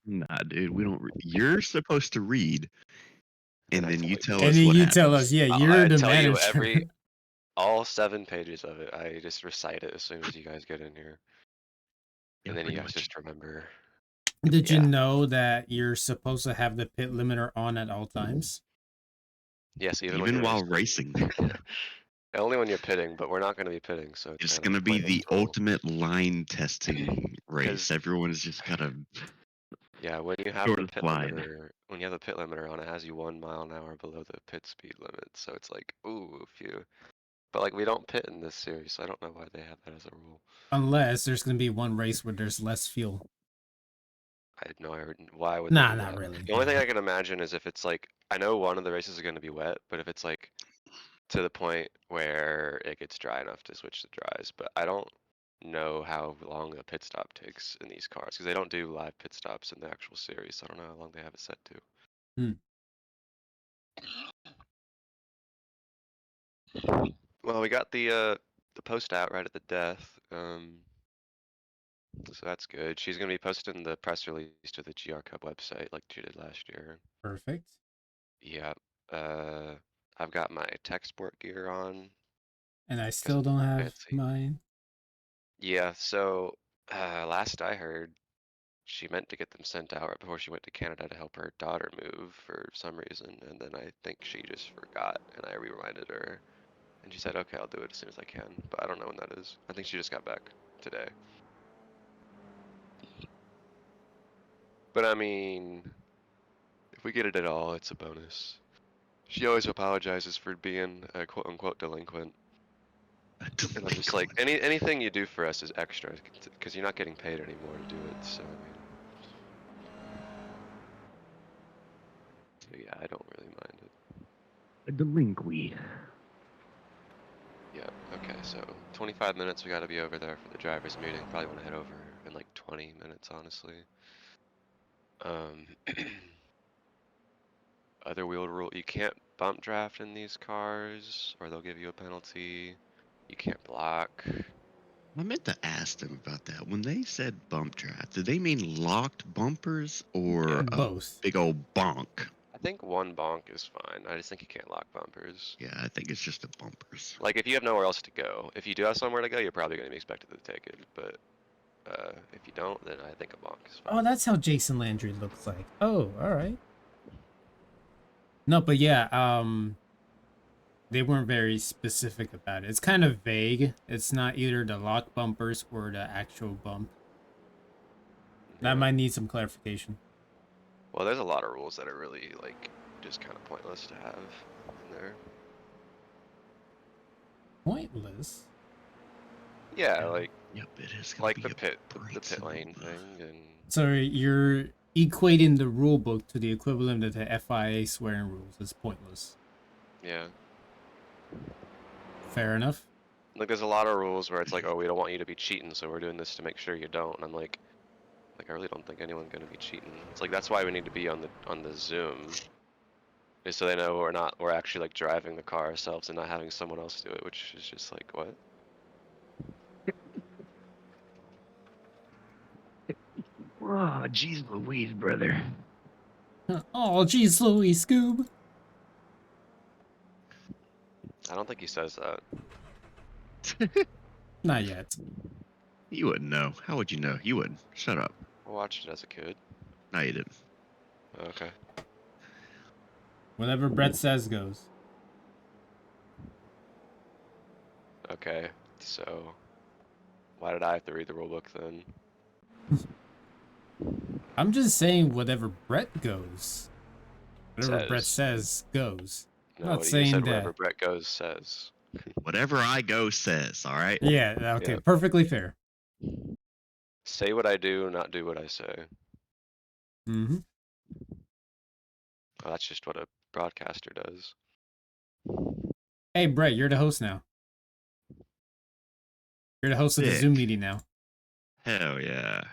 Nah, dude, we don't. You're supposed to read, And and I then tell you you. tell And us then what you tell us, happens. yeah, you're I the tell you manager. all 7 pages of it. I just recite it as soon as you guys get in here. Yeah, And then you pretty guys much. just remember. Did you Yeah. know that you're supposed to have the pit limiter on at all times? Yes, even when Even you're while racing. racing, Only when you're pitting, but we're not going to be pitting, so it's it's kind of gonna be pointless the rule. ultimate line testing race. Because Everyone's just gotta yeah, when you have sort the of pit slide. limiter, on, it has you 1 mile an hour below the pit speed limit. So it's like, ooh, if you. But like we don't pit in this series, so I don't know why they have that as a rule. Unless there's going to be one race where there's less fuel. I had no idea. Why would they Nah, do not that? really. The only thing I can imagine is if it's like, I know one of the races is going to be wet, but if it's like to the point where it gets dry enough to switch to dries, but I don't know how long a pit stop takes in these cars because they don't do live pit stops in the actual series. So I don't know how long they have it set to. Hmm. Well, we got the post out right at the death. So that's good. She's gonna be posting the press release to the GR Cup website like she did last year. Perfect. Yeah. Uh, I've got my TechSport gear on And I because still I'm don't have fancy. mine. Yeah. So last I heard, she meant to get them sent out right before she went to Canada to help her daughter move for some reason, and then I think she just forgot, and I reminded her, and she said, "Okay, I'll do it as soon as I can," but I don't know when that is. I think she just got back today. But I mean, if we get it at all, it's a bonus. She always apologizes for being a quote-unquote delinquent, and I'm just like, anything you do for us is extra, because you're not getting paid anymore to do it. So I mean, so yeah, I don't really mind it. A delinquent. Yeah, okay, so 25 minutes, we gotta be over there for the driver's meeting. Probably wanna head over in like 20 minutes, honestly. Other wheel rule, you can't bump draft in these cars, or they'll give you a penalty. You can't block. I meant to ask them about that. When they said bump draft, did they mean locked bumpers or Yeah, a Both. big old bonk? I think one bonk is fine. I just think you can't lock bumpers. Yeah, I think it's just the bumpers. Like, if you have nowhere else to go, if you do have somewhere to go, you're probably gonna be expected to take it, but if you don't, then I think a bonk is Oh, fine. that's how Jason Landry looks like. Oh, all right. No, but yeah, they weren't very specific about it. It's kind of vague. It's not either the lock bumpers or the actual bump. That Yeah. might need some clarification. Well, there's a lot of rules that are really, like, just kind of pointless to have in there. Pointless. Yeah, like Yep, it is gonna be the a the bright pit lane Sonoma. thing, and So you're equating the rule book to the equivalent of the FIA swearing rules. It's pointless. yeah. Fair enough. Like, there's a lot of rules where it's like, oh, we don't want you to be cheating, so we're doing this to make sure you don't. And I'm like, I really don't think anyone's gonna be cheating. It's like that's why we need to be on the Zoom, is so they know we're actually like driving the car ourselves and not having someone else do it, which is just like what? Oh, jeez Louise, brother. Oh, geez, Louis Scoob. I don't think he says that. Not yet. You wouldn't know. How would you know? You wouldn't. Shut up. I watched it as a kid. No, you didn't. Okay. Whatever Brett says goes. Okay. So why did I have to read the rulebook then? I'm just saying whatever Brett goes. Whatever Brett Says. says goes. I'm not No, you saying said whatever that. Brett goes says. Whatever I go says, all right? Yeah, okay, Yeah. perfectly fair. Say what I do, not do what I say. Mm-hmm. Well, that's just what a broadcaster does. Hey, Brett, you're the host now. You're the host of the Sick. Zoom meeting now. Hell yeah.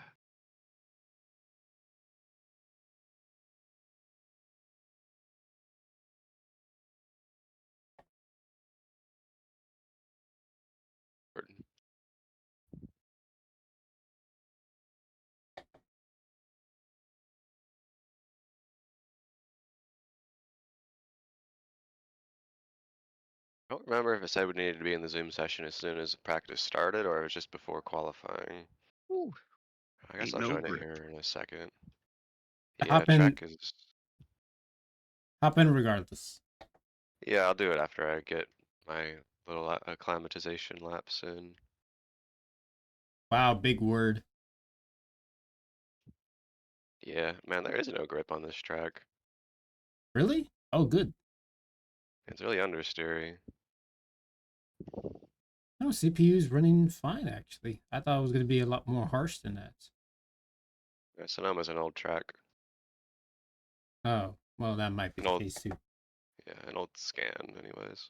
I don't remember if it said we needed to be in the Zoom session as soon as practice started, or it was just before qualifying. Ooh, I guess ain't I'll no join it grip. here in a second. Yeah, Hop in, track is. hop in regardless. Yeah, I'll do it after I get my little acclimatization laps in. Wow, big word. Yeah, man, there is no grip on this track. Really? Oh, good. It's really understeery. No, CPU's running fine actually. I thought it was gonna be a lot more harsh than that. Yeah, Sonoma's an old track. Oh, well, that might be An the old, case too. yeah, an old scan, anyways.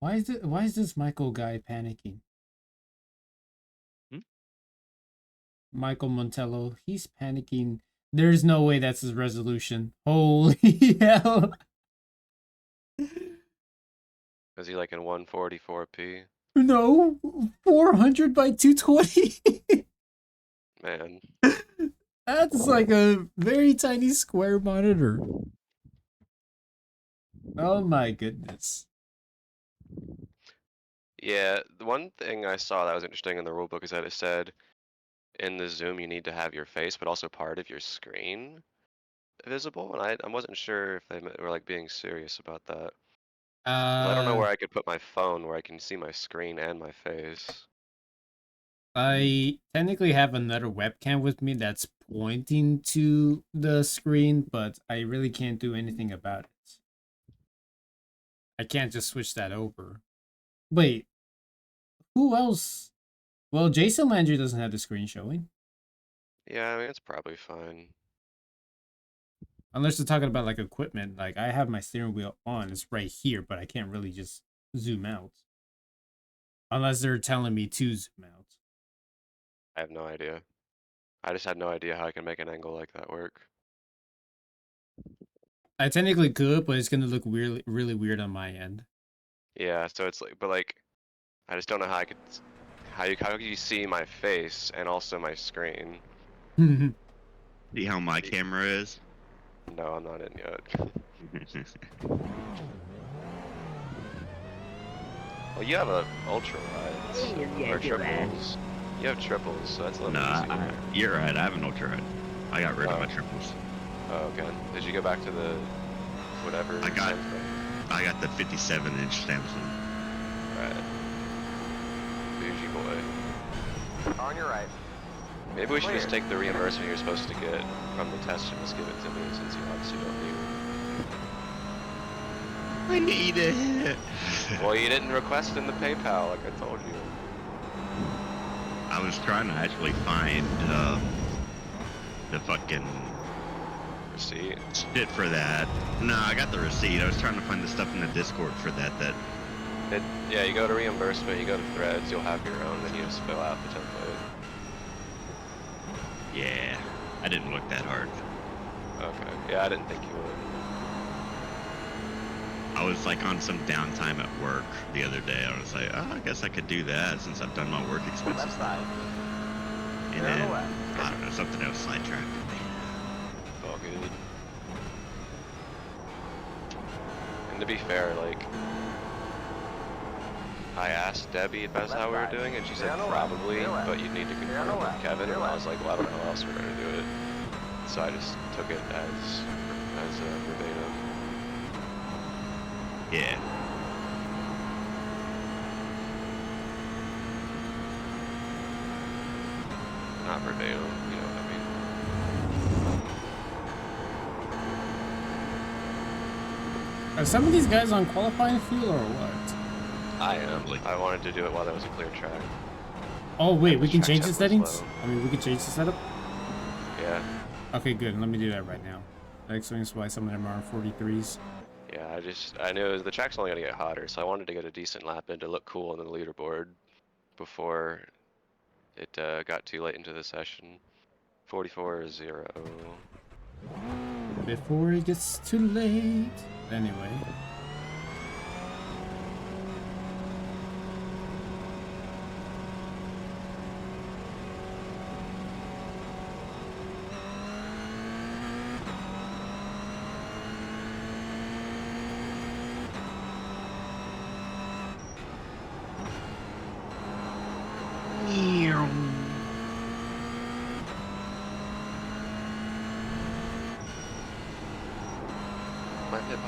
Why is this Michael guy panicking? Hmm? Michael Montello, he's panicking. There's no way that's his resolution. Holy hell. Is he like in 144p? No, 400 by 220. Man, That's like a very tiny square monitor. Oh my goodness. yeah, the one thing I saw that was interesting in the rulebook is that it said in the Zoom you need to have your face, but also part of your screen visible, and I wasn't sure if they were like being serious about that. 'Cause I don't know Uh, where I could put my phone where I can see my screen and my face. I technically have another webcam with me that's pointing to the screen, but I really can't do anything about it. I can't just switch that over. Wait, who else? Well, Jason Landry doesn't have the screen showing. Yeah, I mean, it's probably fine. Unless they're talking about like equipment. Like I have my steering wheel on, it's right here, but I can't really just zoom out. Unless they're telling me to zoom out. I have no idea. I just had no idea how I can make an angle like that work. I technically could, but it's gonna look weird, really weird on my end. Yeah, so it's like, but like, I just don't know how I could, how could you see my face and also my screen? See how my camera is? No, I'm not in yet. Well, you have a ultra wide, so, or triples. You have triples, so that's a little Nah, easier. you're right. I have an ultra ride. I got rid of Oh, my triples. oh, okay. Did you go back to the whatever? I got Samsung? I got the 57-inch Samsung. Right. Bougie boy. On your right. Maybe we should just Clear. take the reimbursement you're supposed to get from the test and just give it to me since you obviously don't need I need it. it. Well, you didn't request in the PayPal like I told you. I was trying to actually find the fucking Receipt. shit for that. No, I got the receipt. I was trying to find the stuff in the Discord for that. Yeah, you go to reimbursement, you go to threads, you'll have your own, then you just fill out the template. Yeah, I didn't look that hard. Okay. Yeah, I didn't think you would. I was like on some downtime at work the other day. I was like, oh, I guess I could do that since I've done my work expenses. Left side. And Clear on then, the left. I don't know, something else sidetracked me. All good. And to be fair, like, I asked Debbie if that's Left how we were side. doing, and she Clear said on the left. probably, Clear left. but you'd need to Clear on the confirm with left. Kevin, Clear and I left. was like, well, I don't know how else we're gonna do it. So I just took it as verbatim. Yeah. Not verbatim, you know what I mean? Are some of these guys on qualifying fuel or what? I am. Probably. I wanted to do it while there was a clear track. Oh wait, And we the can track change the setup was settings? low. I mean, we can change the setup? Yeah. Okay, good. Let me do that right now. That explains why some of them are on 43s. Yeah, I knew the track's only gonna get hotter, so I wanted to get a decent lap in to look cool on the leaderboard before it got too late into the session. 44-0. Before it gets too late. Anyway.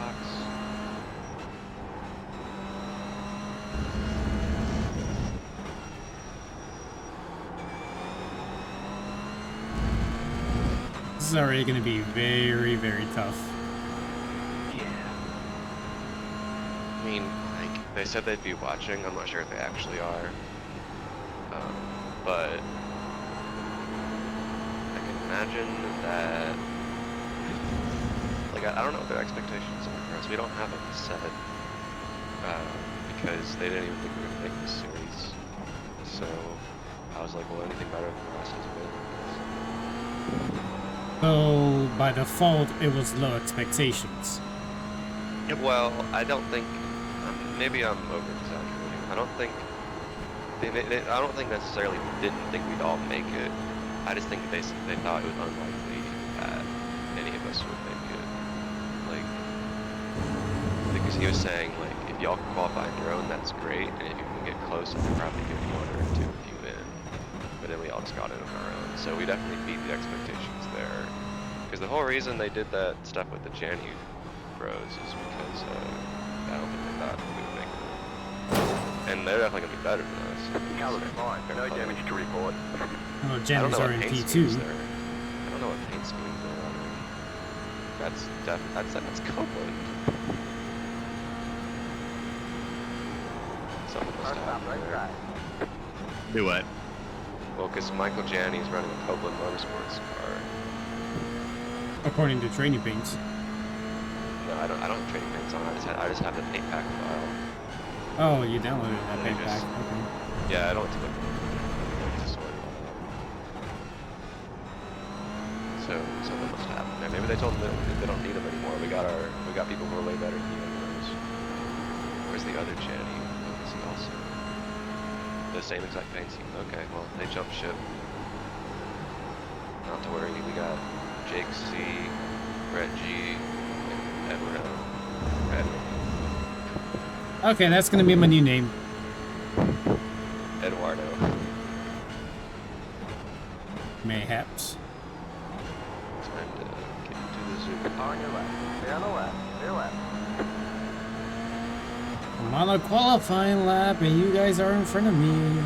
box. This is already going to be very, very tough. Yeah. I mean, like, they said they'd be watching. I'm not sure if they actually are. But I can imagine that, like, I don't know what their expectations are for us. We don't have them set, because they didn't even think we were going to make this series. So I was like, well, anything better than the rest is a win. So, by default, it was low expectations. Well, I don't think, maybe I'm over-exaggerating. I don't think, I don't think necessarily didn't think we'd all make it. I just think they thought it was unlikely that any of us would make it. Like, because he was saying, like, if y'all can qualify on your own, that's great, and if you can get close, I can probably get one or two of you in. But then we all just got it on our own, so we definitely beat the expectations there. Because the whole reason they did that stuff with the Janny Bros is because I don't think they thought we would make it. And they're definitely gonna be better than us. Cal looks fine. No damage to report. Oh, I don't Jenny's know are what in paint P2. schemes they're. I don't know what paint schemes they're running. That's Copeland. Something must First have stop, happened right there. side. Do what? Well, because Michael Janney's running a Copeland Motorsports car. According to training paints. No, I don't have training paints on. I just have the paint pack file. Oh, you downloaded that They paint pack. just- Okay. Yeah, I don't look to sort it all out. So something must have happened there. Maybe they told them that they don't need them anymore. We got people who are way better than you anyways. Where's the other Janny? Oh, is he also the same exact paint scheme? Okay, well they jumped ship. Not to worry, we got Jake C, Brett G, and Edwin Edwin. Okay, that's gonna be my new name. Eduardo. Mayhaps. Time to get into the zoo. On your left. Stay on the left. Stay left. I'm on a qualifying lap and you guys are in front of me.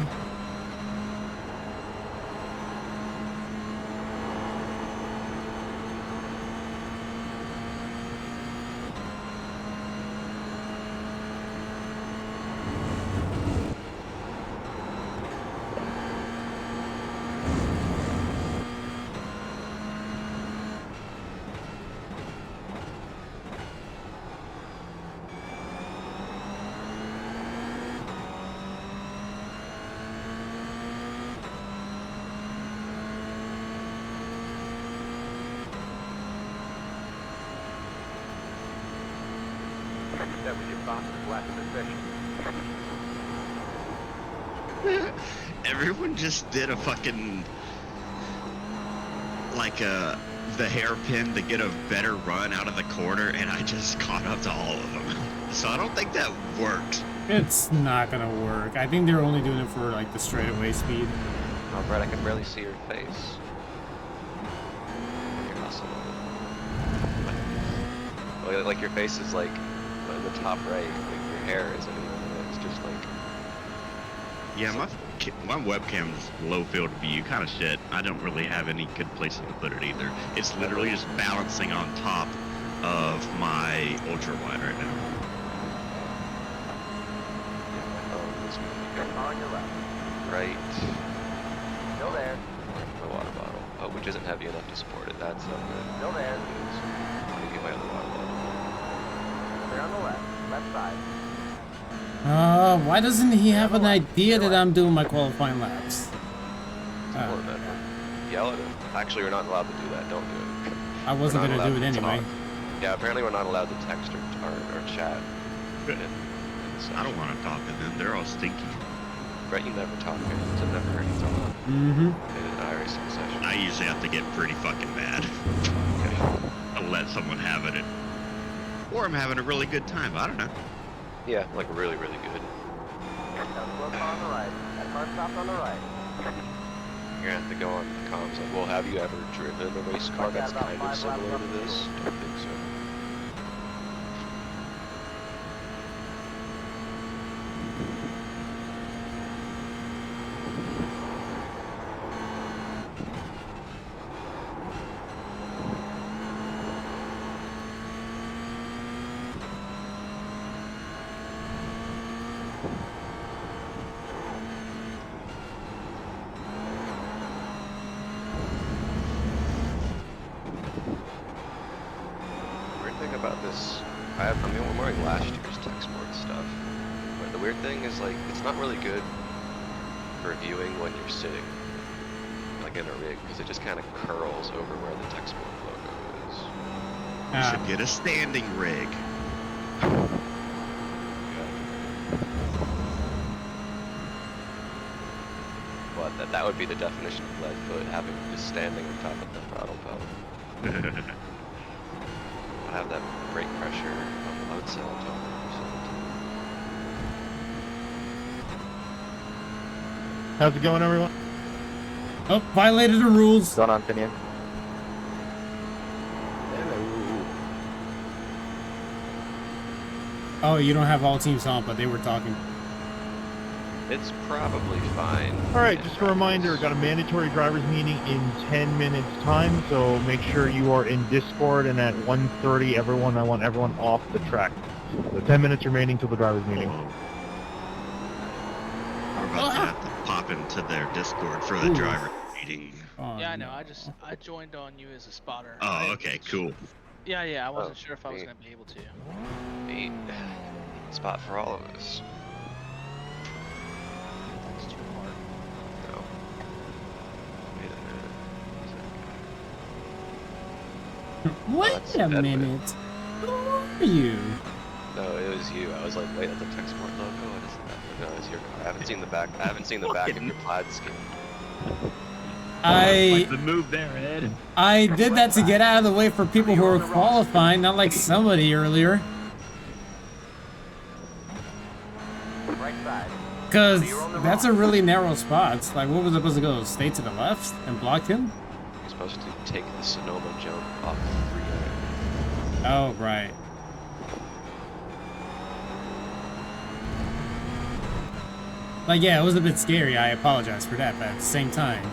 That was your fastest lap of the session. Everyone just did a fucking like the hairpin to get a better run out of the corner, and I just caught up to all of them. So I don't think that worked. It's not gonna work. I think they're only doing it for like the straightaway speed. Oh, Brett, I can barely see your face. You're hustling. Like your face is like in the top right. Like your hair isn't even. It's just like. Yeah, my webcam's low field of view, kind of shit. I don't really have any good place to put it either. It's literally just balancing on top of my ultra wide right now. On your left. Right. Still there. My water bottle. Oh, which isn't heavy enough to support it. That's not good. Still there. Let me get my other water bottle. Stay on the left. Left side. Why doesn't he have an idea that I'm doing my qualifying laps? Pull it over. Yell at him. Actually, we're not allowed to do that. Don't do it. I wasn't We're not gonna do allowed it to anyway. talk. Yeah, apparently we're not allowed to text or chat. In the I don't want to talk to them. They're all stinky. Brett, you never talk. I've never heard you talk Mm-hmm. in an iRacing session. I usually have to get pretty fucking mad. Okay. I'll let someone have it. Or I'm having a really good time. I don't know. Yeah, like really, really good. Now slow car on the right. That car stopped on the right. You're gonna have to go on comms like, well, have you ever driven a race car I've got that's about kind of 5 laps similar to left to this? go. Don't think so. I'm wearing last year's TechSport stuff. But the weird thing is, like, it's not really good for viewing when you're sitting, like, in a rig, because it just kind of curls over where the TechSport logo is. You should get a standing rig. But that would be the definition of lead foot, having just standing on top of the throttle pedal. I have that brake pressure on the load cell until 100%. How's it going, everyone? Oh, violated the rules. What's going on, Finian? Oh, you don't have all teams on, but they were talking. It's probably fine. All right, just a reminder, got a mandatory drivers meeting in 10 minutes time, so make sure you are in Discord, and at 1:30, I want everyone off the track. So 10 minutes remaining till the drivers meeting. We're about to have to pop into their Discord for the driver meeting. Oh, Yeah, I know. no. I joined on you as a spotter. Oh, okay, cool. Yeah, I wasn't sure if I was neat. gonna be able to. Neat. Spot for all of us. That's too hard. No. Wait a minute. Wait that's a Edwin. minute. Who are you? No, it was you. I was like, wait, that's a TechSport logo? What is that? No, it's your car. I haven't seen the back. I haven't seen the back of your plaid skin. I The move there, Ed. did that to get out of the way for people who are qualifying, not like somebody earlier. Right side. Cause that's a really narrow spot. Like, what was it supposed to go? Stay to the left and block him? You're supposed to take the Sonoma jump off 3. Oh, right. Like, yeah, it was a bit scary. I apologize for that, but at the same time,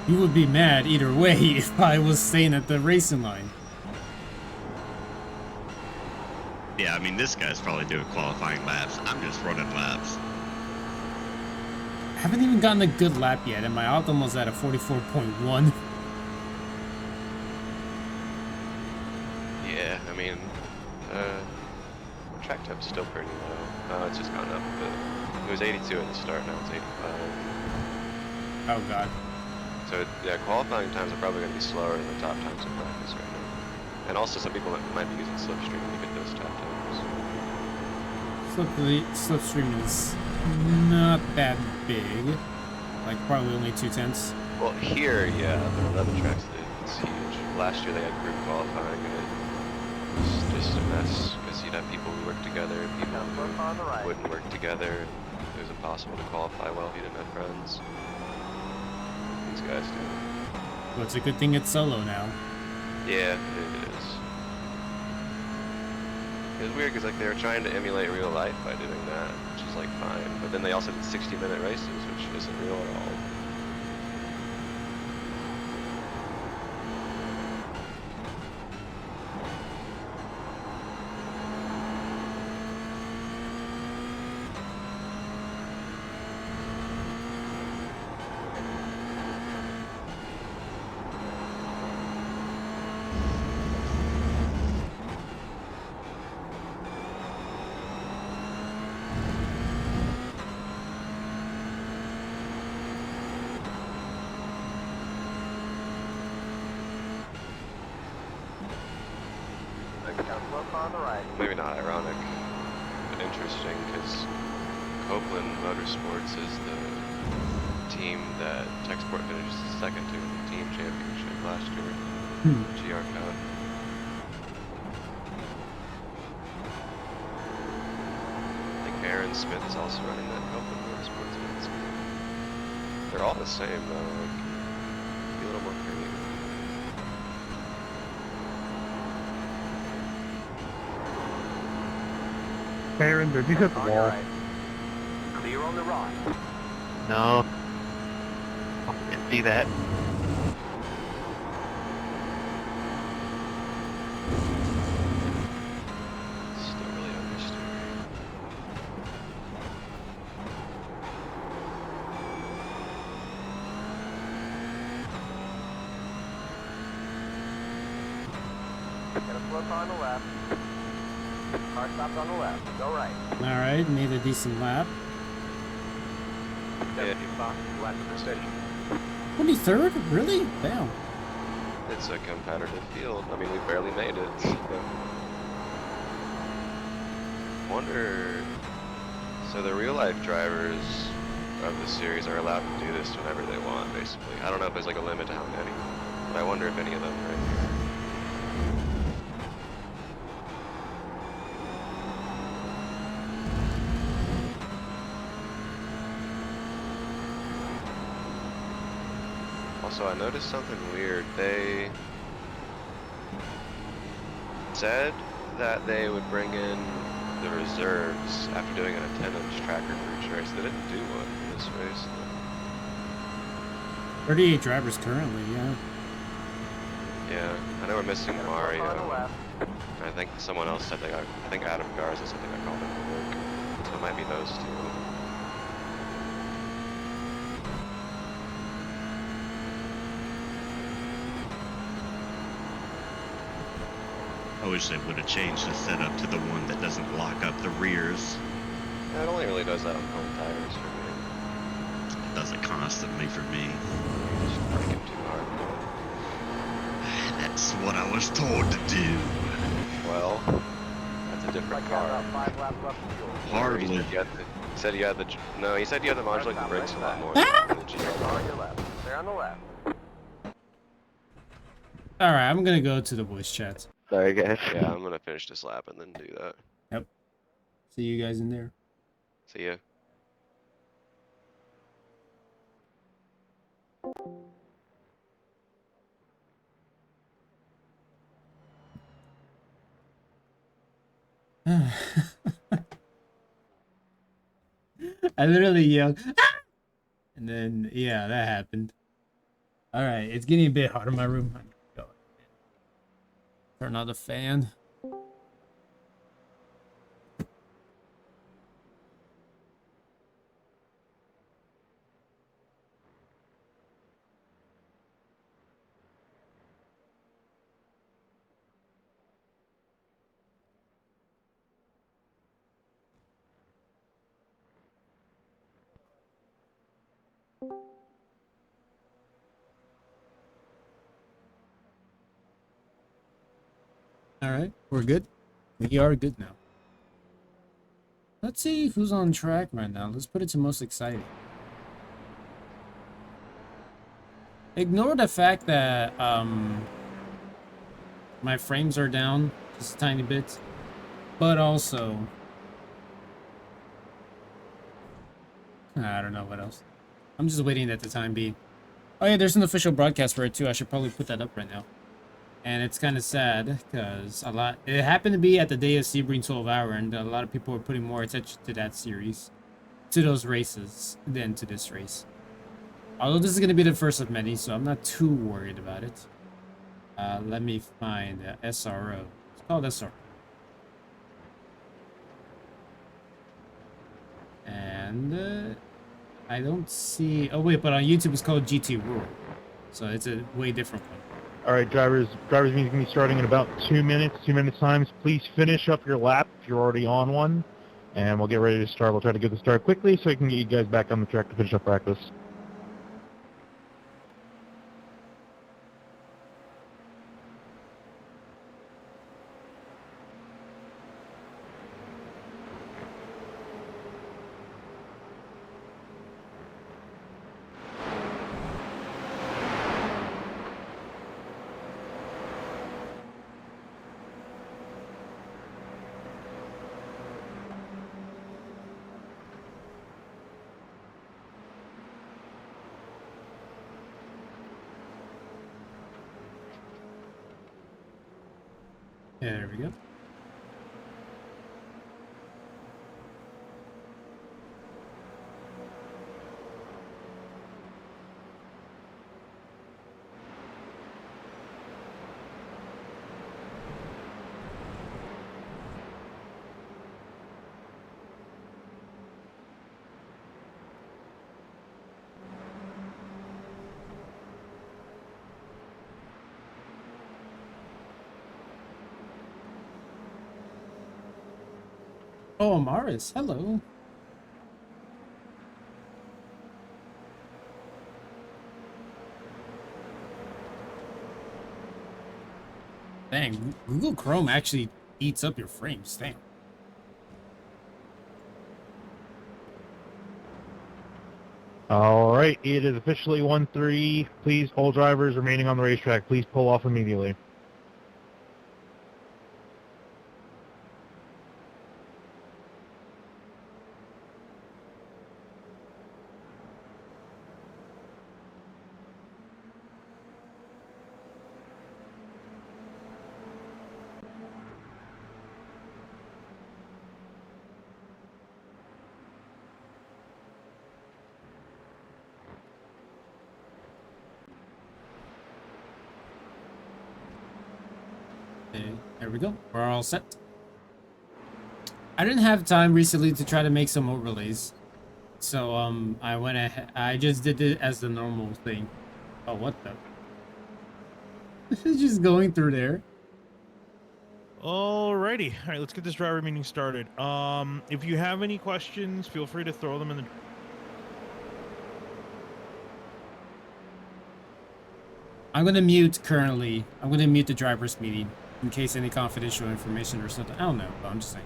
you would be mad either way if I was staying at the racing line. Yeah, I mean, this guy's probably doing qualifying laps. I'm just running laps. I haven't even gotten a good lap yet, and my Optim was at a 44.1. Yeah, I mean, track time's still pretty low. It's just gone up a bit. It was 82 at the start, now it's 85. Oh, God. So, yeah, qualifying times are probably going to be slower than the top times in practice right now. And also, some people might be using Slipstream to get those top times. Slipstream is not that big. Like, probably only 2/10. Well, here, yeah, there are other tracks that it's huge. Last year they had group qualifying, and it was just a mess, because you'd have people who work together, and people On the right. who wouldn't work together, and it was impossible to qualify well if you didn't have friends. These guys do. Well, it's a good thing it's solo now. Yeah, it is. It was weird because like they were trying to emulate real life by doing that, which is like fine. But then they also did 60-minute races, which isn't real at all. On the right. Maybe not ironic, but interesting because Copeland Motorsports is the team that TechSport finished second to in the team championship last year. GR Cup. I think Aaron Smith is also running that Copeland Motorsports event. They're all the same though, like, be a little more creative. Aaron, did you hit the On your wall? right. Clear on the right. No. I didn't see that. Still really understeer. Gonna flip on the left. Car stopped on the left. Go right. All right, made a decent lap. 75 left of the station. 23rd? Really? Damn. It's a competitive field. I mean, we barely made it. So. Wonder. So the real life drivers of the series are allowed to do this whenever they want, basically. I don't know if there's like a limit to how many, but I wonder if any of them are in here. Also, I noticed something weird. They said that they would bring in the reserves after doing an attendance tracker for each race. They didn't do one for this race. 38 drivers currently, yeah. Yeah, I know we're missing Mario. On the left. I think someone else said they got. I think Adam Garza said they got called in for work. So it might be those two. I wish they would have changed the setup to the one that doesn't lock up the rears. Yeah, it only really does that on home tires for me. It does it constantly for me. Just braking too hard. That's what I was told to do. Well, that's a different Like about car. 5 laps left of fuel. Hardly. He said you had the. No, he said you had the modulating brakes a lot more. Ah! than the They're GL. on your left. They're on the left. All right, I'm gonna go to the voice chat. Sorry, guys. Yeah, I'm gonna finish this lap and then do that. Yep. See you guys in there. See ya. I literally yelled, "Ah!" And then yeah, that happened. All right, it's getting a bit hot in my room. Turn on the fan. All right, we're good. We are good now. Let's see who's on track right now. Let's put it to most exciting. Ignore the fact that my frames are down just a tiny bit, but also I don't know what else. I'm just waiting at the time being. Oh yeah, there's an official broadcast for it too. I should probably put that up right now. And it's kind of sad because it happened to be at the day of Sebring 12 Hour, and a lot of people were putting more attention to that series, to those races, than to this race. Although this is going to be the first of many, so I'm not too worried about it. Let me find SRO. It's called SRO. And I don't see... Oh wait, but on YouTube it's called GT World. So it's a way different one. All right, drivers meeting can be starting in about 2 minutes. 2 minutes times. Please finish up your lap if you're already on one, and we'll get ready to start. We'll try to get the start quickly so we can get you guys back on the track to finish up practice. Yeah, there we go. Oh, Maris, hello. Dang, Google Chrome actually eats up your frames. Damn. All right, it is officially 1-3. Please, all drivers remaining on the racetrack, please pull off immediately. Okay, there we go. We're all set. I didn't have time recently to try to make some overlays. So, I went ahead. I just did it as the normal thing. Oh, what the? Just going through there. Alrighty. All right, let's get this driver meeting started. If you have any questions, feel free to throw them in the. I'm gonna mute currently. I'm gonna mute the driver's meeting in case any confidential information or something. I don't know, but I'm just saying.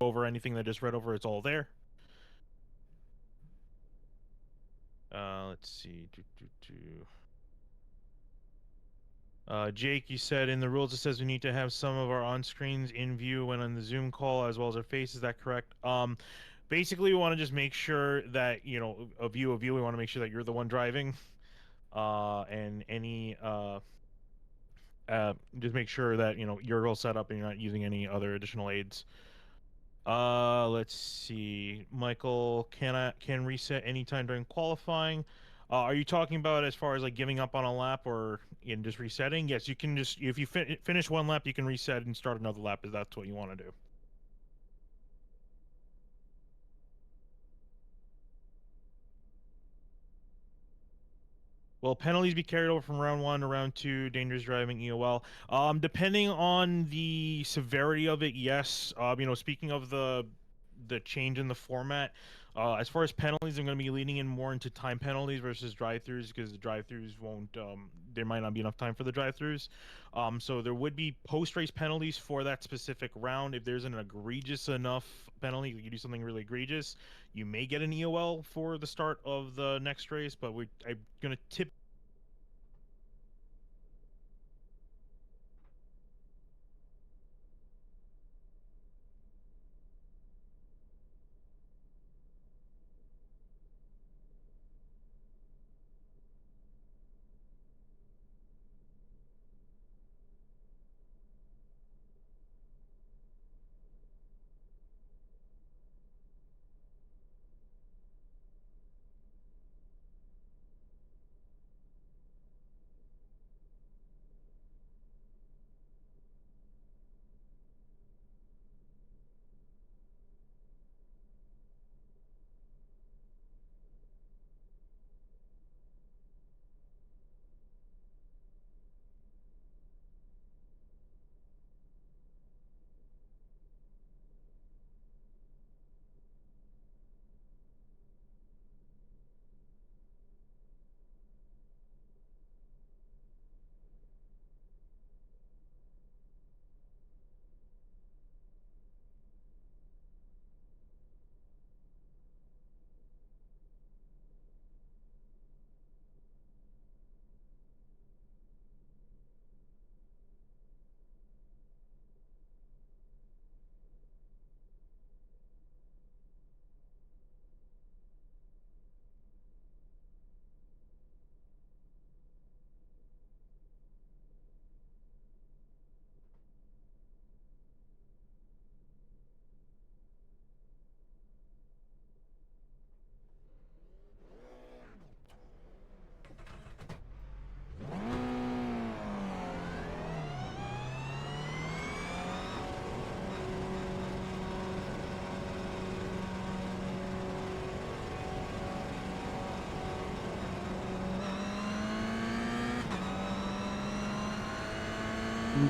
over anything that I just read over. It's all there. Let's see. Jake, you said in the rules it says we need to have some of our on-screens in view when on the Zoom call as well as our face. Is that correct? Basically, we want to just make sure that, you know, a view of you. We want to make sure that you're the one driving. And any just make sure that, you know, you're all set up and you're not using any other additional aids. Let's see. Michael, can reset anytime during qualifying. Are you talking about as far as like giving up on a lap or in just resetting? Yes, you can just, if you finish one lap, you can reset and start another lap if that's what you want to do. Will penalties be carried over from round 1 to round 2, dangerous driving, EOL? Depending on the severity of it, yes. You know, speaking of the change in the format, as far as penalties, I'm going to be leaning in more into time penalties versus drive-throughs because the drive-throughs won't, there might not be enough time for the drive-throughs. So there would be post-race penalties for that specific round. If there's an egregious enough penalty, you do something really egregious, you may get an EOL for the start of the next race, but I'm going to tip.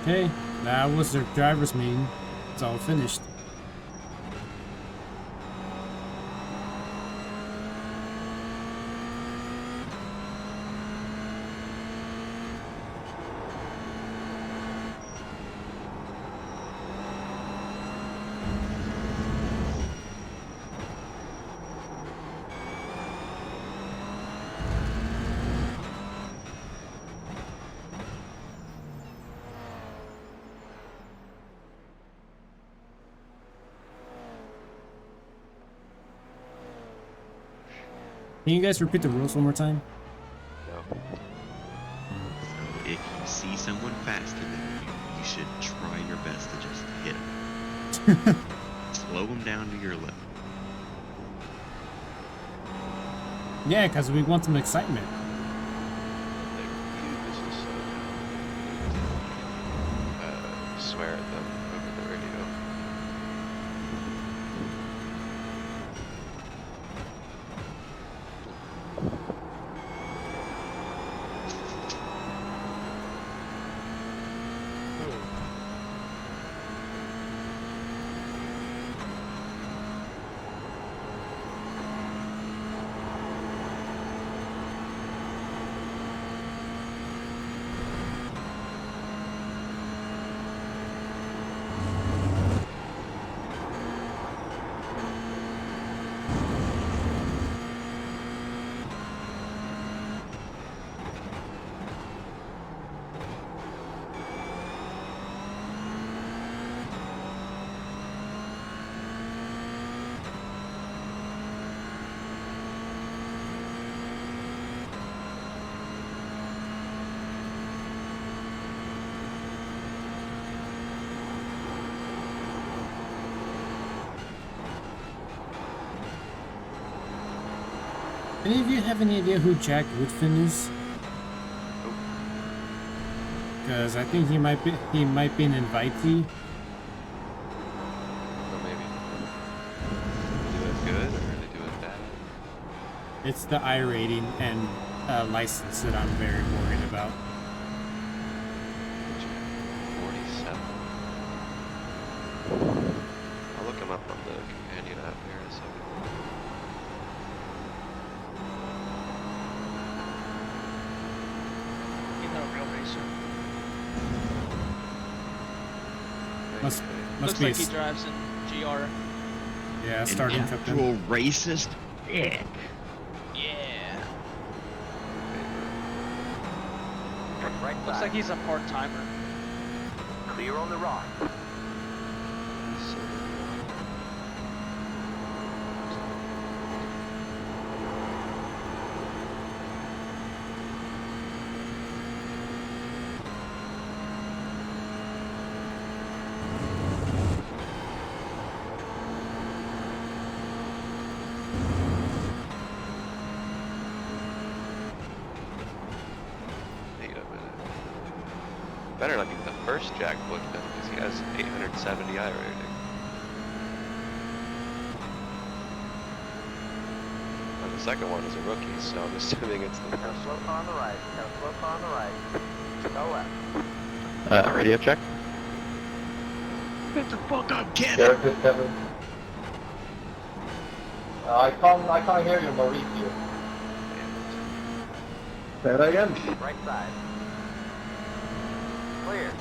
Okay, that was their driver's meeting. It's all finished. Can you guys repeat the rules one more time? No. So if you see someone faster than you, you should try your best to just hit them. Slow them down to your level. Yeah, because we want some excitement. Swear at them over the radio. Any of you have any idea who Jack Woodfin is? Because I think he might be an invitee. Or maybe. Do it good or they do it bad? It's the iRating and license that I'm very worried about. 47. I'll look him up on the companion app here in a second. He's not a real racer. Must Looks be like he drives in GR. yeah, starting An captain. actual racist dick. Yeah. Right Looks side. like he's a part-timer. Clear on the right. Wait a minute. Better not be the first Jack Woodfin because he has 870 iRating. And the second one is a rookie, so I'm assuming it's the Now first slow one. car on the right. Now slow car on the right. Go left. Radio check. Shut the fuck up, Kevin. Character Kevin. I can't hear you, Mauricio. Say that again. Right side. Clear.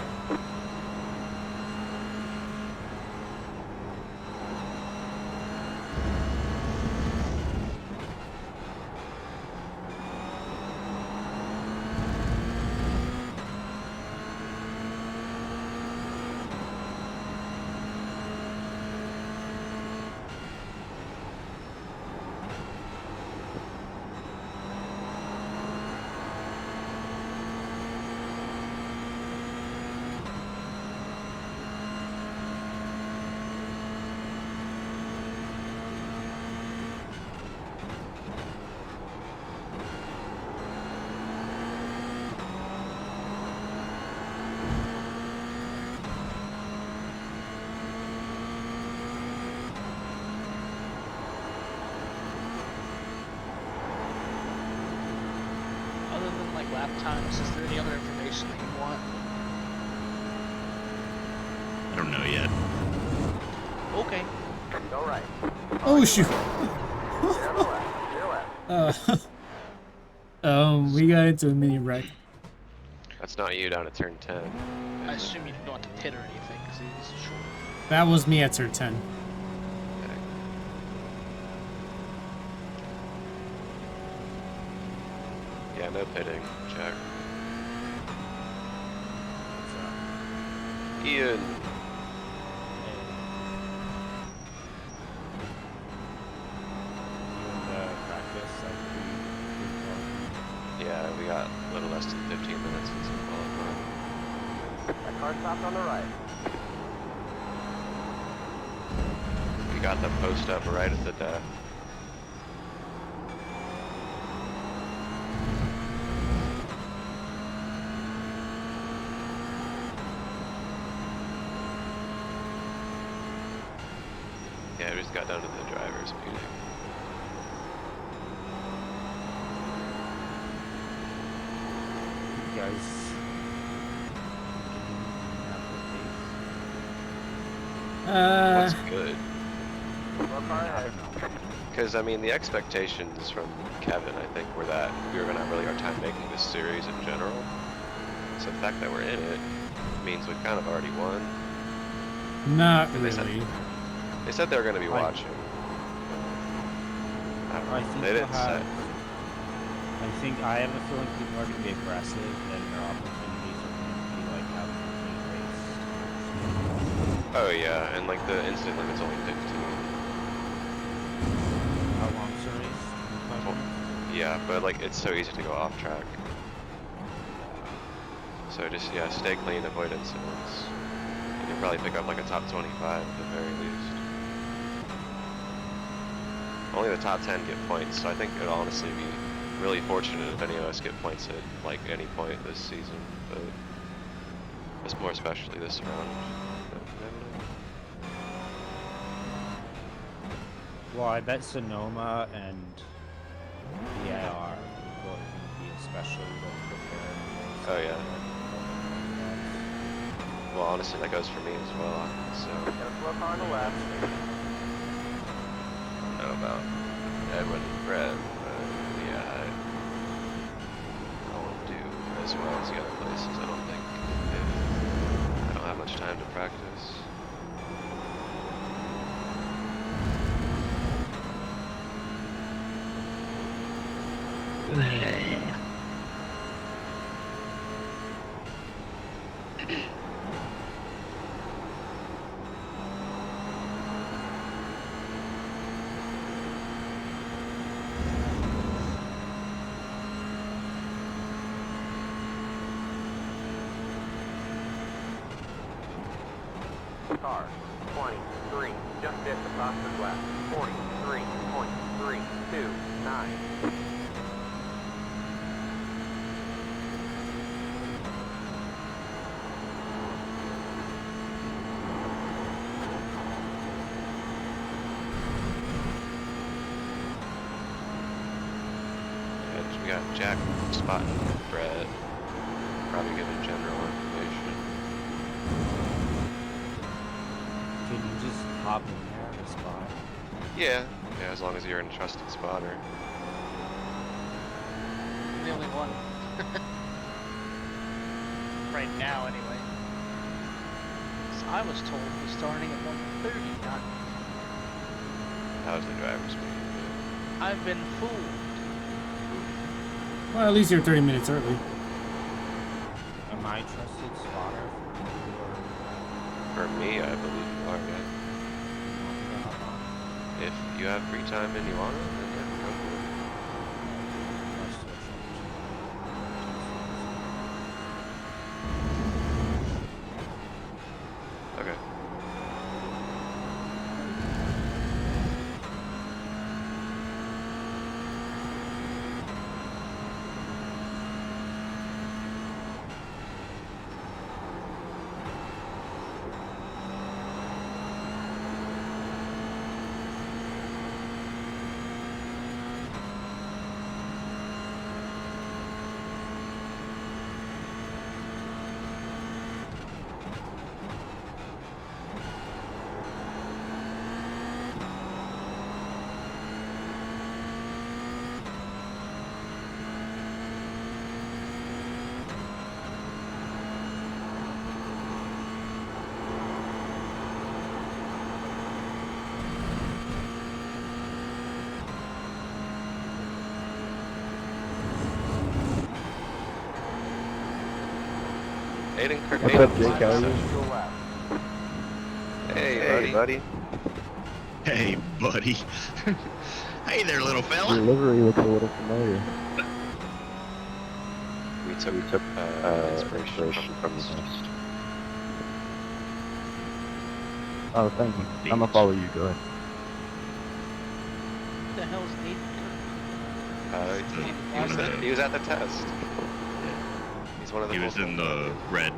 Other than like lap times, is there any other information that you want? I don't know yet. Okay. Go right. Oh shoot! Clear on the left. Clear left. We got into a mini wreck. That's not you down at turn 10. I assume you don't have to pit or anything because he's short. That was me at turn 10. Okay. Yeah, no pitting. Check. Ian. Yeah, we got a little less than 15 minutes until qualifying. That car stopped on the right. We got the post up right at the death. Yeah, we just got down to the driver's meeting. What's good? Slow car ahead. Because, I mean, the expectations from Kevin, I think, were that we were going to have a really hard time making this series in general. So the fact that we're in it means we've kind of already won. Not They said- really. They said they were going to be watching. I don't know. I think They didn't we'll have- say. I think I have a feeling people are going to be aggressive and their opportunities are going to be like having a clean race. Oh, yeah, and like the instant limit's only 15. How long's the race? 25 Well, minutes? Yeah, but like it's so easy to go off track. So just, yeah, stay clean, avoid incidents. You can probably pick up like a top 25 at the very least. only the top 10 get points, so I think it'd honestly be really fortunate if any of us get points at like any point this season, but it's more especially this round. But you never know. Well, I bet Sonoma and VIR will be especially well prepared. Oh yeah. Well, honestly, that goes for me as well. So Just look on the left. I don't know about Edwin and Brett, but yeah, I won't do as well as the other places. I don't think. I don't have much time to practice. Car 23, just hit the Foster's left. 43.329. We got Jack spotting Brett. Probably giving general information. Can you just hop in there on the spot? Yeah, as long as you're in a trusted spotter. I'm the only one. Right now, anyway. So I was told we're starting at 1:30, not. How's the driver's meeting? I've been fooled. Well, at least you're 30 minutes early. Am I trusted spotter For me, I believe you are, yeah. If you have free time and you want it, then yeah, go for it. Okay. Aiden, What's up, Jake? How are you? Hey, buddy. Hey, buddy. Hey there, little Your fella. livery looks a little familiar. We took inspiration from this. Oh, thank you. I'm gonna follow you. Go ahead. What the hell's Aiden? He was at the test. He's one of the. He was in the red.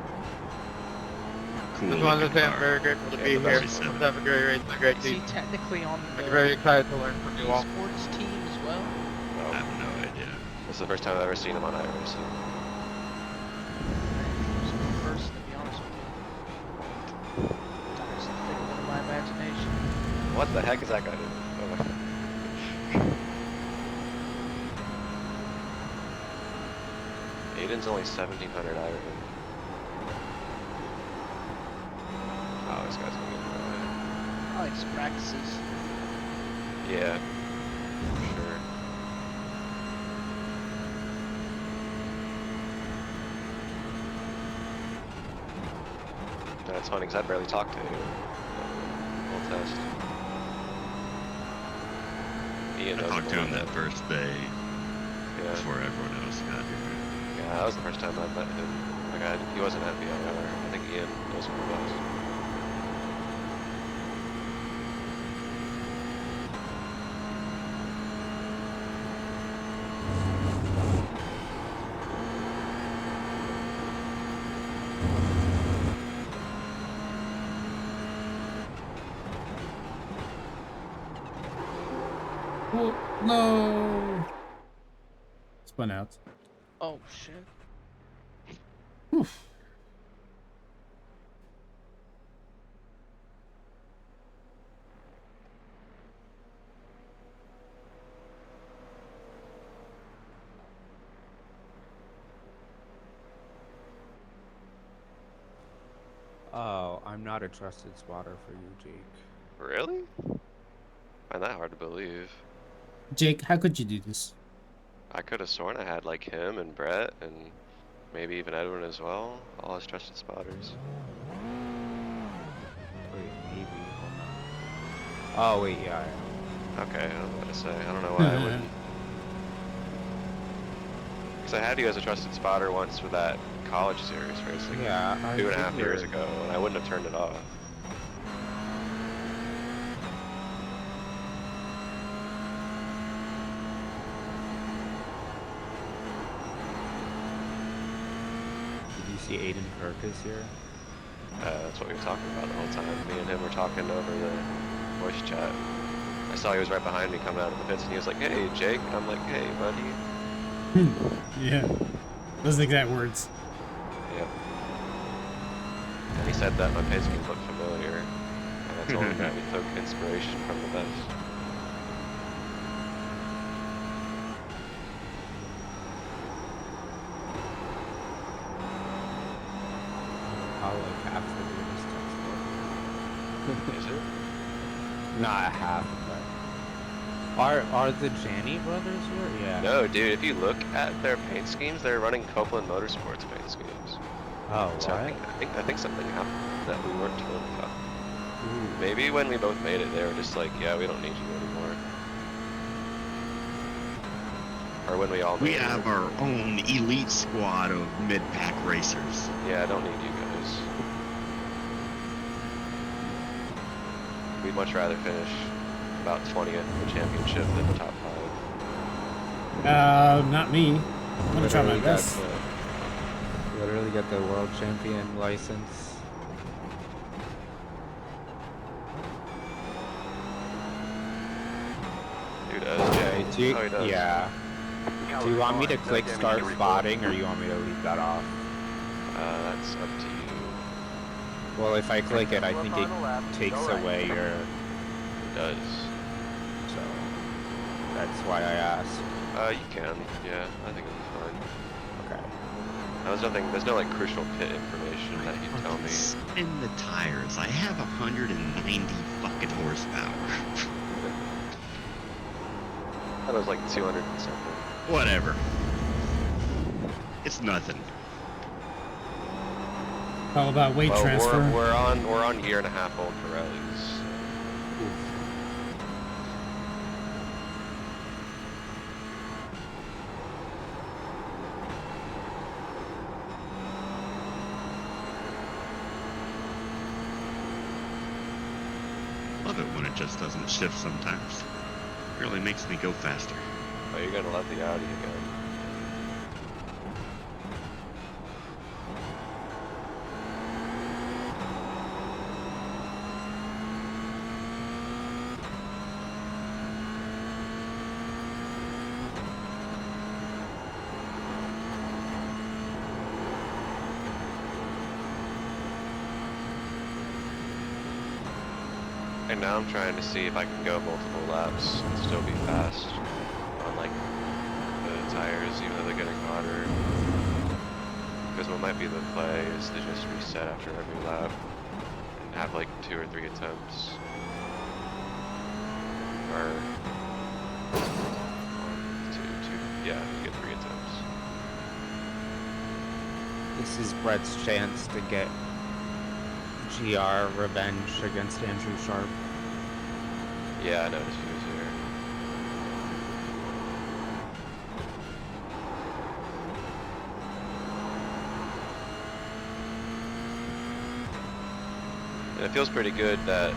Cool. Just wanted to say I'm very grateful to be here. Let's have a great race and a great Is he season. technically on the I'm very excited to learn from you all. eSports team as well? I have no idea. This is the first time I've ever seen him on iRacing. He was the first, to be honest with you. It's a figment of my imagination. What the heck is that guy doing? Aiden's only 1,700 iron. Oh, this guy's gonna get away. Oh, he just practices. Yeah, for sure. That's funny because I barely talked to you. Whole test. Ian I knows talked to more him than that first day Yeah. before everyone else got here. Yeah, that was the first time I met him. Like he wasn't at VIR. I think Ian knows who he was. Oh, no. Spun out. Oh shit. Oof. Oh, I'm not a trusted spotter for you, Jake. Really? Find that hard to believe. Jake, how could you do this? I could have sworn I had like him and Brett and maybe even Edwin as well. All his trusted spotters. Wait, maybe. Hold on. Oh, wait, yeah. Okay, I was about to say. I don't know why I wouldn't. Because I had you as a trusted spotter once for that college series racing. Yeah, 2.5 years ago, and I wouldn't have turned it off. Did you see Aiden Kirk is here? That's what we were talking about the whole time. Me and him were talking over the voice chat. I saw he was right behind me coming out of the pits, and he was like, "Hey, Jake," and I'm like, "Hey, buddy." Yeah. Those exact words. Yep. And he said that my pit scheme looked familiar, and I told him that we took inspiration from the best. Probably like half the weirdest textbook. Is it? Not half, but are the Janney brothers here? Yeah. No, dude. If you look at their paint schemes, they're running Copeland Motorsports paint schemes. Oh, So what? I think something happened that we weren't told about. Maybe when we both made it, they were just like, "Yeah, we don't need you anymore." Or when we all We made it. have our own elite squad of mid-pack racers. Yeah, I don't need you guys. We'd much rather finish about 20th in the championship than the top 5. Not me. I'm gonna try my Literally best. Literally got the world champion license. Who does? Yeah, Do you, oh, he does. yeah. Do you want me to click start spotting, or you want me to leave that off? That's up to you. Well, if I click it, I think it takes away your... It does. So, that's why I asked. You can. Yeah, I think it'll be fine. Okay. There's no like crucial pit information that you tell me. Spin the tires. I have 190 fucking horsepower. That was like 200 and something. Whatever. It's nothing. All about weight Well, transfer. we're on year and a half old Pirellis. Love it when it just doesn't shift sometimes. Really makes me go faster. Oh, you're gonna love the Audi again. And now I'm trying to see if I can go multiple laps and still be fast on like the tires, even though they're getting hotter. Because what might be the play is to just reset after every lap and have like 2 or 3 attempts. Or 1, 2, yeah, you get 3 attempts. This is Brett's chance to get GR revenge against Andrew Sharp. Yeah, I noticed he was here. And it feels pretty good that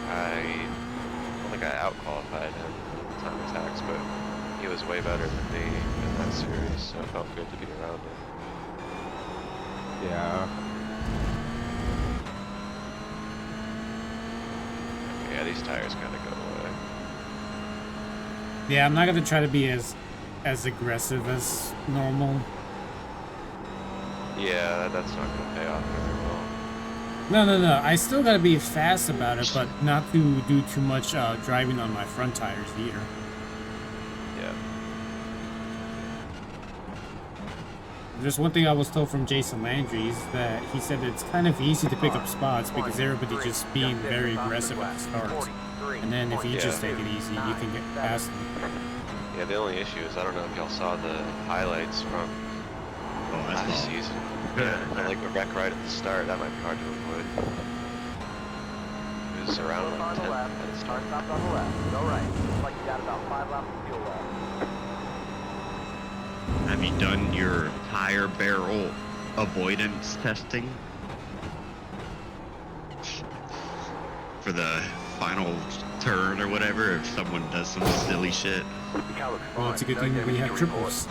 I don't think I out-qualified him in time attacks, but he was way better than me in that series, so it felt good to be around him. Yeah. Yeah, these tires gotta go away. Yeah, I'm not gonna try to be as aggressive as normal. Yeah, that's not gonna pay off very well. No. I still gotta be fast about it, but not to do too much driving on my front tires either. Yeah. There's one thing I was told from Jason Landry is that he said it's kind of easy to pick up spots because everybody just being very aggressive at the start. And then if you just take it easy, you can get past them. Yeah, the only issue is I don't know if y'all saw the highlights from last season. Yeah, like a wreck right at the start. That might be hard to avoid. It was around like 10 at the start. Stop on the left. Go right. Looks like you got about 5 laps of fuel left. Have you done your tire barrel avoidance testing? For the final turn or whatever, if someone does some silly shit. Well, it's a good thing that we have triples.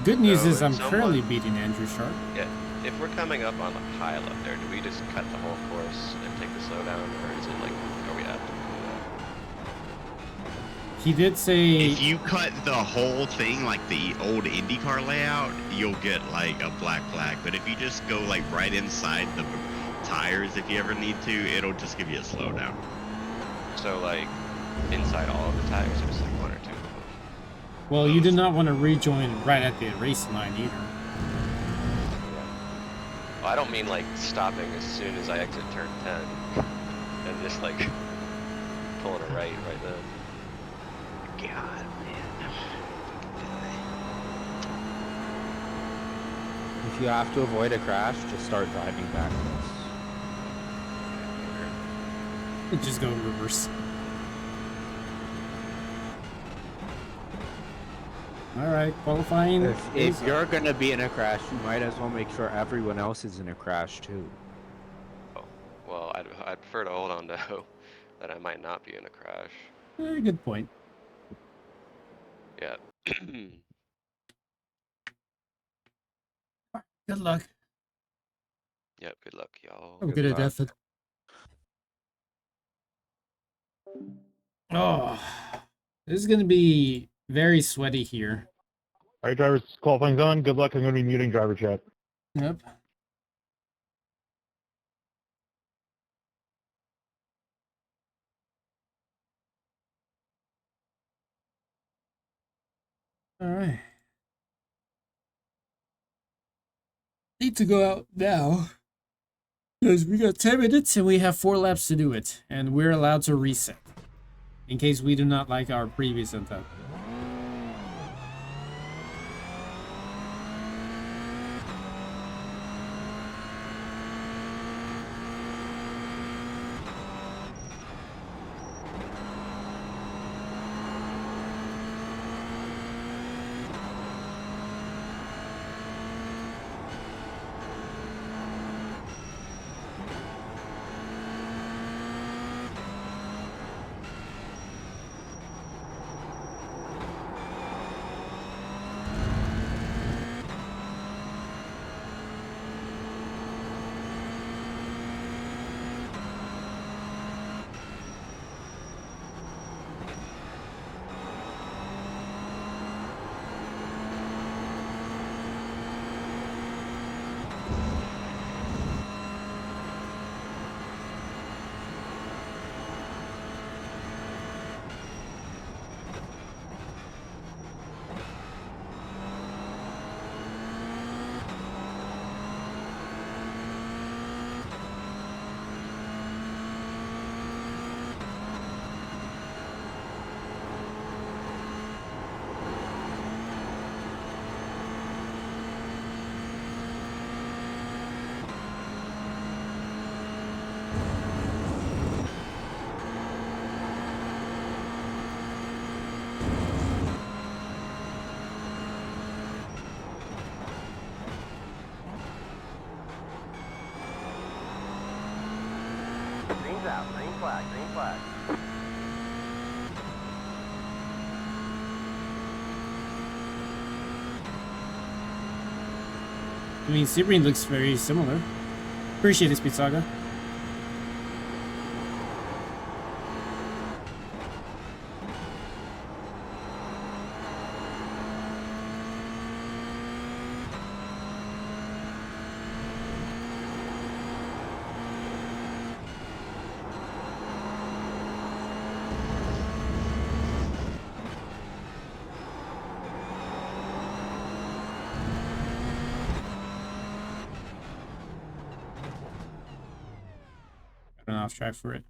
Good news So is I'm if currently someone- beating Andrew Sharp. Yeah, if we're coming up on a pile up there, do we just cut the whole course and take the slowdown, or is it like, are we after He did say If you cut the whole thing like the old IndyCar layout, you'll get like a black flag. But if you just go like right inside the tires, if you ever need to, it'll just give you a slowdown. So like inside all of the tires, or just like one or two? well, you did not want to rejoin right at the race line either. Well, I don't mean like stopping as soon as I exit turn 10 and just like pulling a right then. God, man. If you have to avoid a crash, just start driving backwards. Just go in reverse. Alright, qualifying. If you're gonna be in a crash, you might as well make sure everyone else is in a crash too. Oh, well, I'd prefer to hold on to hope that I might not be in a crash. Very good point. Yeah. Good luck. Yep, good luck, y'all. I'm good at effort. Oh, this is gonna be very sweaty here. All right, drivers, qualifying's on. Good luck. I'm going to be muting driver chat. Yep. All right. Need to go out now because we got 10 minutes and we have 4 laps to do it, and we're allowed to reset in case we do not like our previous attempt. Green's out. Green flag. Green flag. I mean, Sebring looks very similar. Appreciate it, Speed Saga. an off track for it.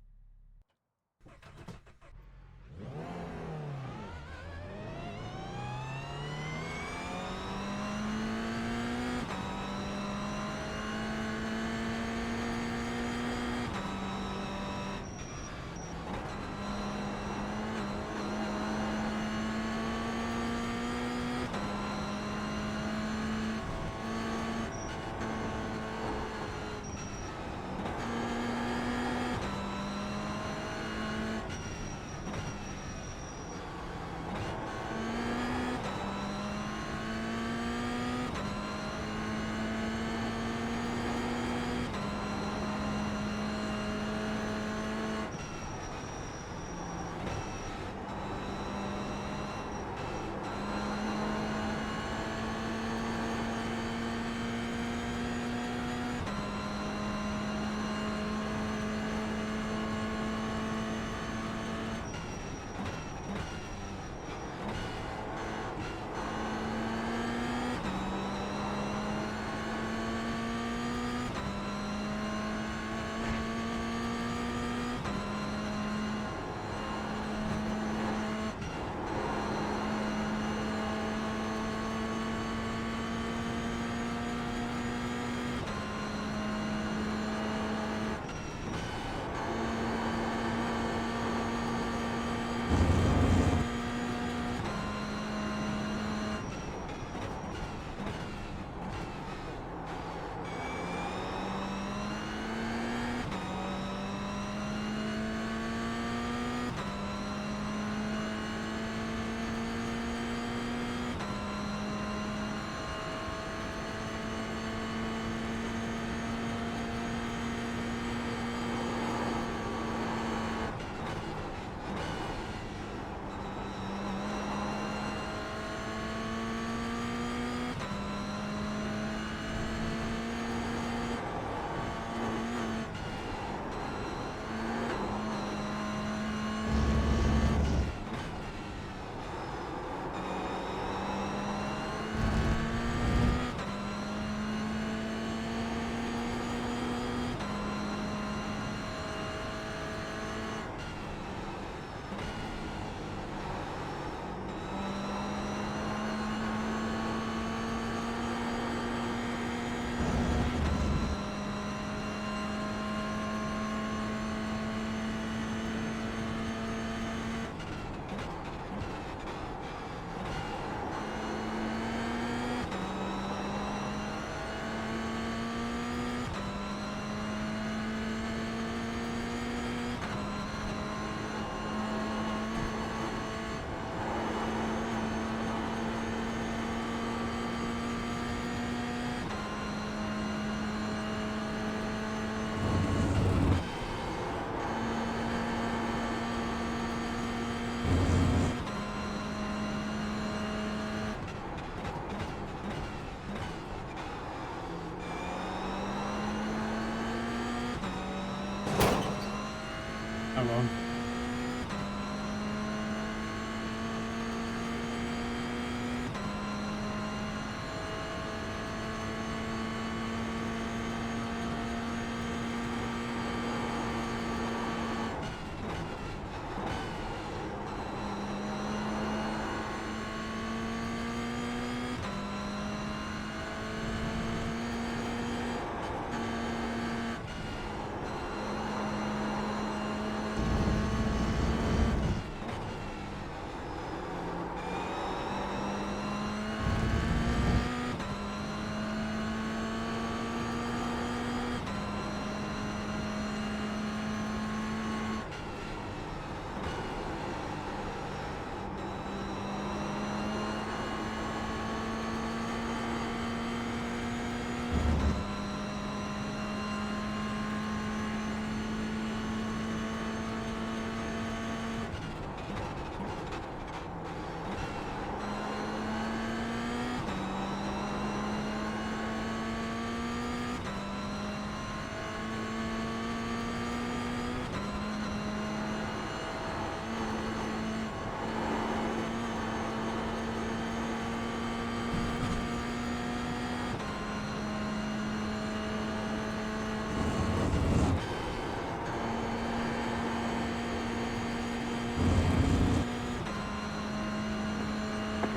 Hello.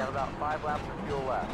Got about 5 laps of fuel left.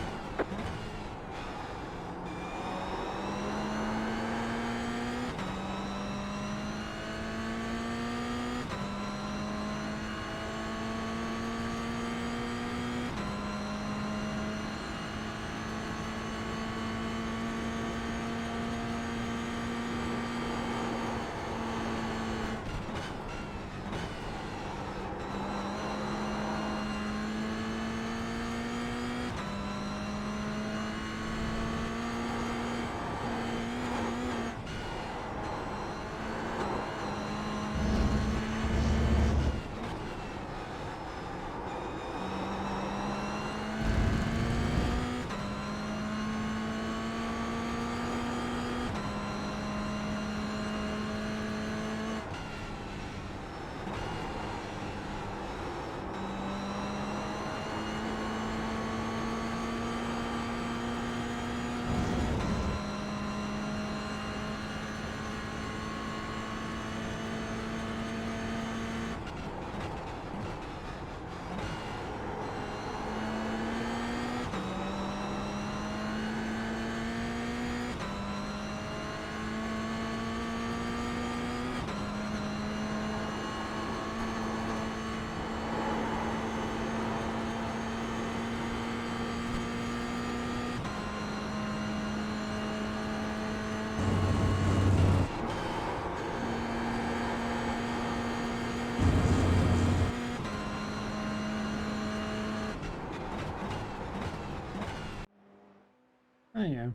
Oh yeah,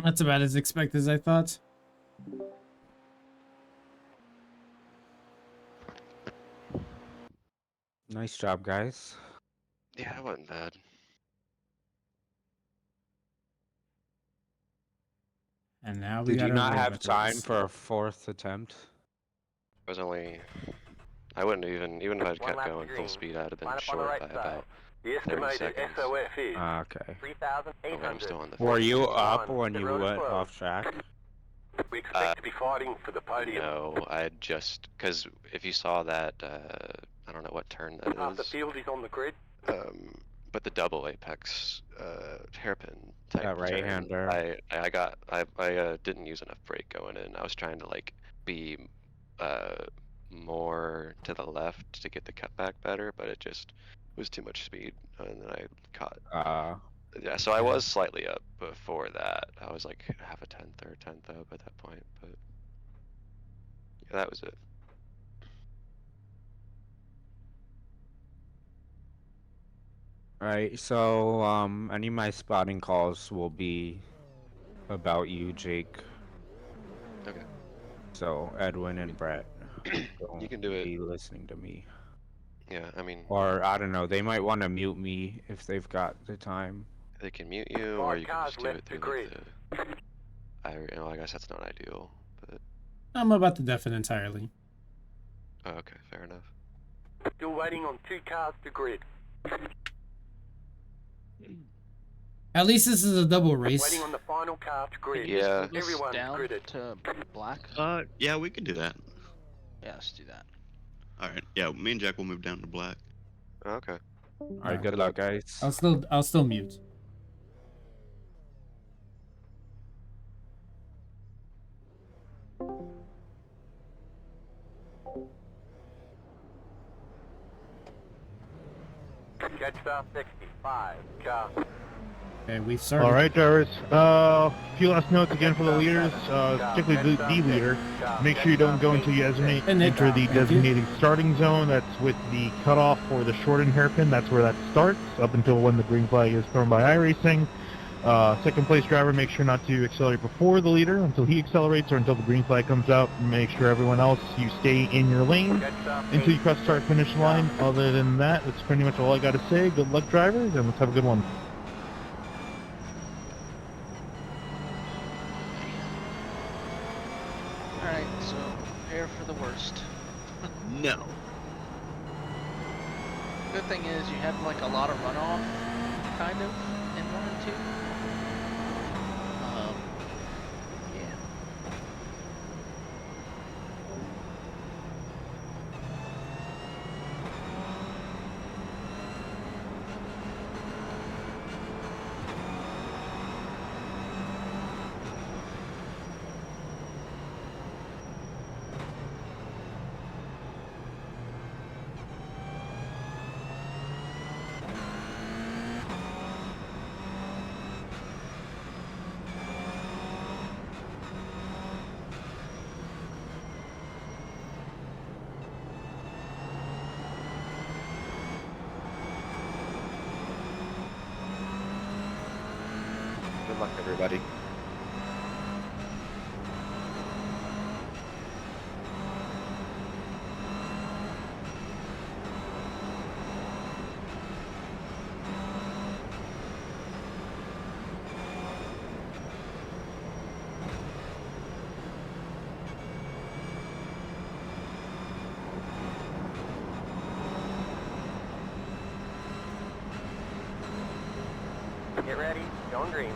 that's about as expected as I thought. Nice job, guys. Yeah, it wasn't bad. And now we Did got you our not road have time records. for a 4th attempt? It was only. I wouldn't even if I'd One kept lap going to full green. speed, I'd have been Line up on the short right by side. about The 30 estimated seconds. SOF is Okay. 3,800. Oh, I'm still on the. Were you 15. up when The you road is went closed. off track? We expect to be fighting for the podium. No, I just because if you saw that, I don't know what turn that Half the is. field is on the grid. But the double apex hairpin type That turn, right-hander. I didn't use enough brake going in. I was trying to like be more to the left to get the cutback better, but it just was too much speed, and then I caught. Yeah, so I was slightly up before that. I was like half a tenth or a tenth up at that point, but yeah, that was it. Alright, so any of my spotting calls will be about you, Jake. Okay. So Edwin and Brett You can do it. be listening to me. Yeah, I mean. Or I don't know, they might want to mute me if they've got the time. They can mute you, or you can just do it through like the. I guess that's not ideal, but. I'm about to deafen entirely. Oh, okay, fair enough. Still waiting on 2 cars to grid. At least this is a double race. Waiting on the final car to grid. Yeah. Everyone's down gridded. to black. Yeah, we could do that. Yeah, let's do that. All right. Yeah, me and Jack will move down to black. Okay. Alright, good luck, guys. I'll still mute. Jet star 65. Car. Okay, we've started. All right, drivers. Few last notes again for the leaders, particularly the leader. Make sure you don't go until you enter the designated starting zone. That's with the cutoff for the shortened hairpin. That's where that starts, up until when the green flag is thrown by iRacing. Second place driver, make sure not to accelerate before the leader until he accelerates or until the green flag comes out. Make sure everyone else, you stay in your lane until you cross the start finish line. Other than that, that's pretty much all I got to say. Good luck, drivers, and let's have a good one. Alright, so prepare for the worst. No. Good thing is you have like a lot of runoff, kind of, in 1 and 2. Yeah. Good luck, everybody. Get ready, going green.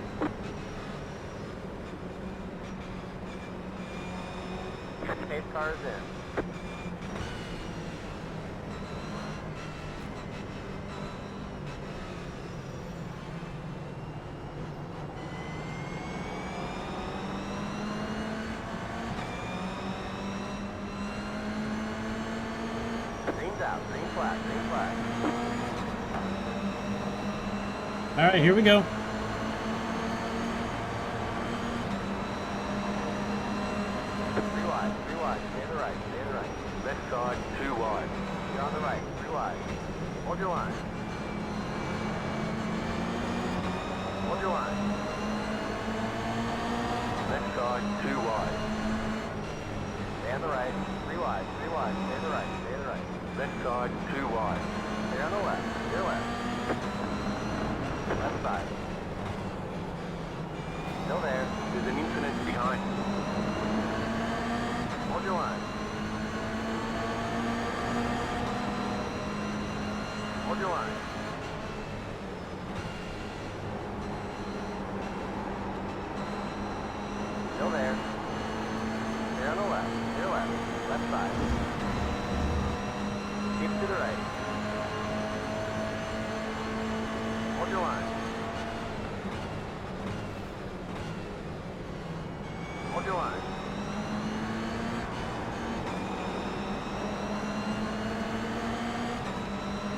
Pace cars in. Green's out, green flag, green flag. All right, here we go. Three wide, stay to the right, stay to the right. Left side, 2 wide. You're on the right, 3 wide. Hold your line. Hold your line. Left side, 2 wide. Stay on the right, 3 wide, stay to the right, stay to the right. Left side, 2 wide. Stay on the left, your left. Left side. Still there. There's an incident behind. Hold your line. Hold your line. Still there. Stay on the left. Your left. Left side. Keep to the right. Hold your line. Hold your line.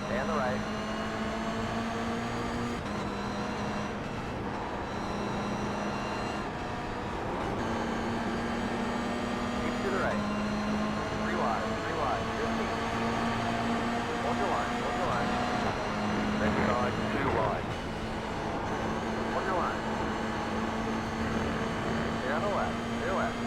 Stay on the right. Keep to the right. 3 wide, 15. Hold your line, hold your line. Next side, 2 wide. Hold your line. Stay on the left, stay left.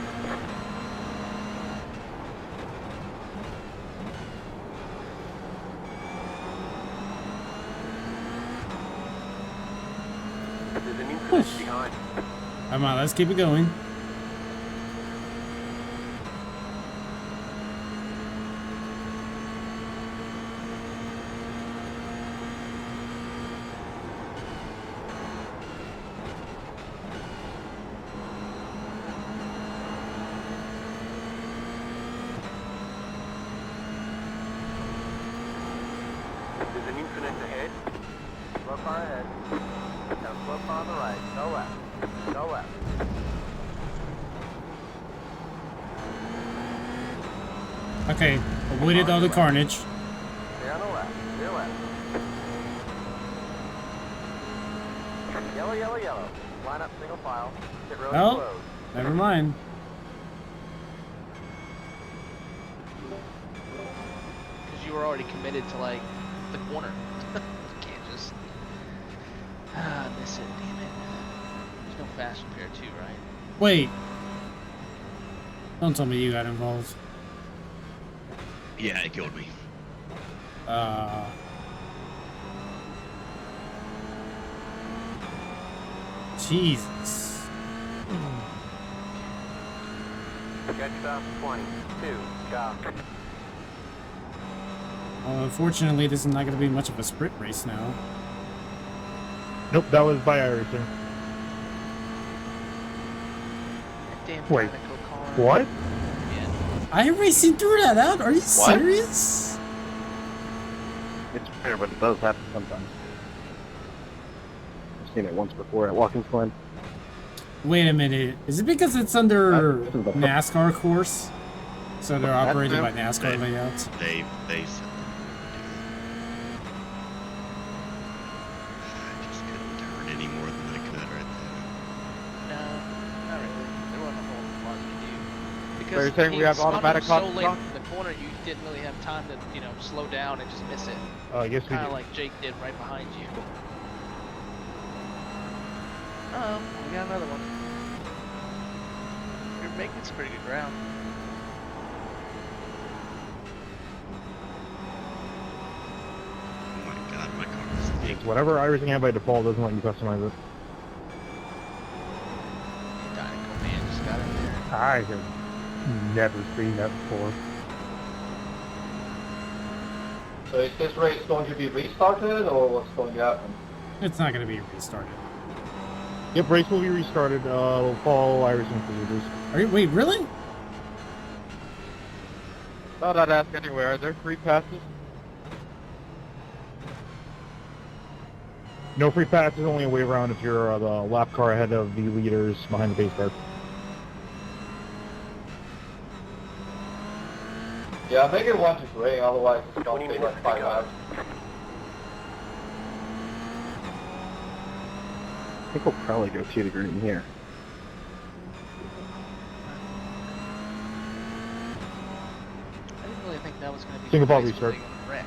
There's an incident behind. Come on, let's keep it going. There's an incident ahead. Slow car ahead. Down slow car on the right. Go left. Go left. Okay, avoided all the carnage. Stay on the left. Stay left. Yellow, yellow, yellow. Line up single file. Get road Oh, closed. never mind. Because you were already committed to like the corner. You can't just miss it. Damn it. There's no fast repair too, right? Wait. Don't tell me you got involved. Yeah, it killed me. Jesus. Catch stop 22. Stop. Well, unfortunately, this is not going to be much of a sprint race now. Nope, that was by iRacing. That damn Wait, Dynaco car. What? Yeah. iRacing threw that out? Are you serious? It's rare, but it does happen sometimes. I've seen it once before at Watkins Glen. Wait a minute. Is it because it's under This is the- NASCAR course? So they're operated by NASCAR They- layouts? They said I just couldn't turn any more than I could right No, not really. There wasn't a whole lot to do. So Because you're saying he we have spun automatic him so cotton late stock? in the corner, you didn't really have time to, you know, slow down and just miss it. I guess we Kind of do. like Jake did right behind you. Oh, we got another one. You're making some pretty good ground. Oh my god, my car is big. It's whatever iRacing have by default doesn't let you customize it. Dynaco man just got in there. I have never seen that before. So is this race going to be restarted or what's going to happen? It's not going to be restarted. Yep, race will be restarted. It'll follow iRacing procedures. Are you, wait, really? Not that ask anywhere. Are there free passes? No free passes, only a way around if you're the lap car ahead of the leaders behind the base car. Yeah, make it 1 to 3, otherwise it's going to take like 5 laps. I think we'll probably go 2 to green here. I didn't really think that was going to be Single ball the race restart. where they gonna wreck.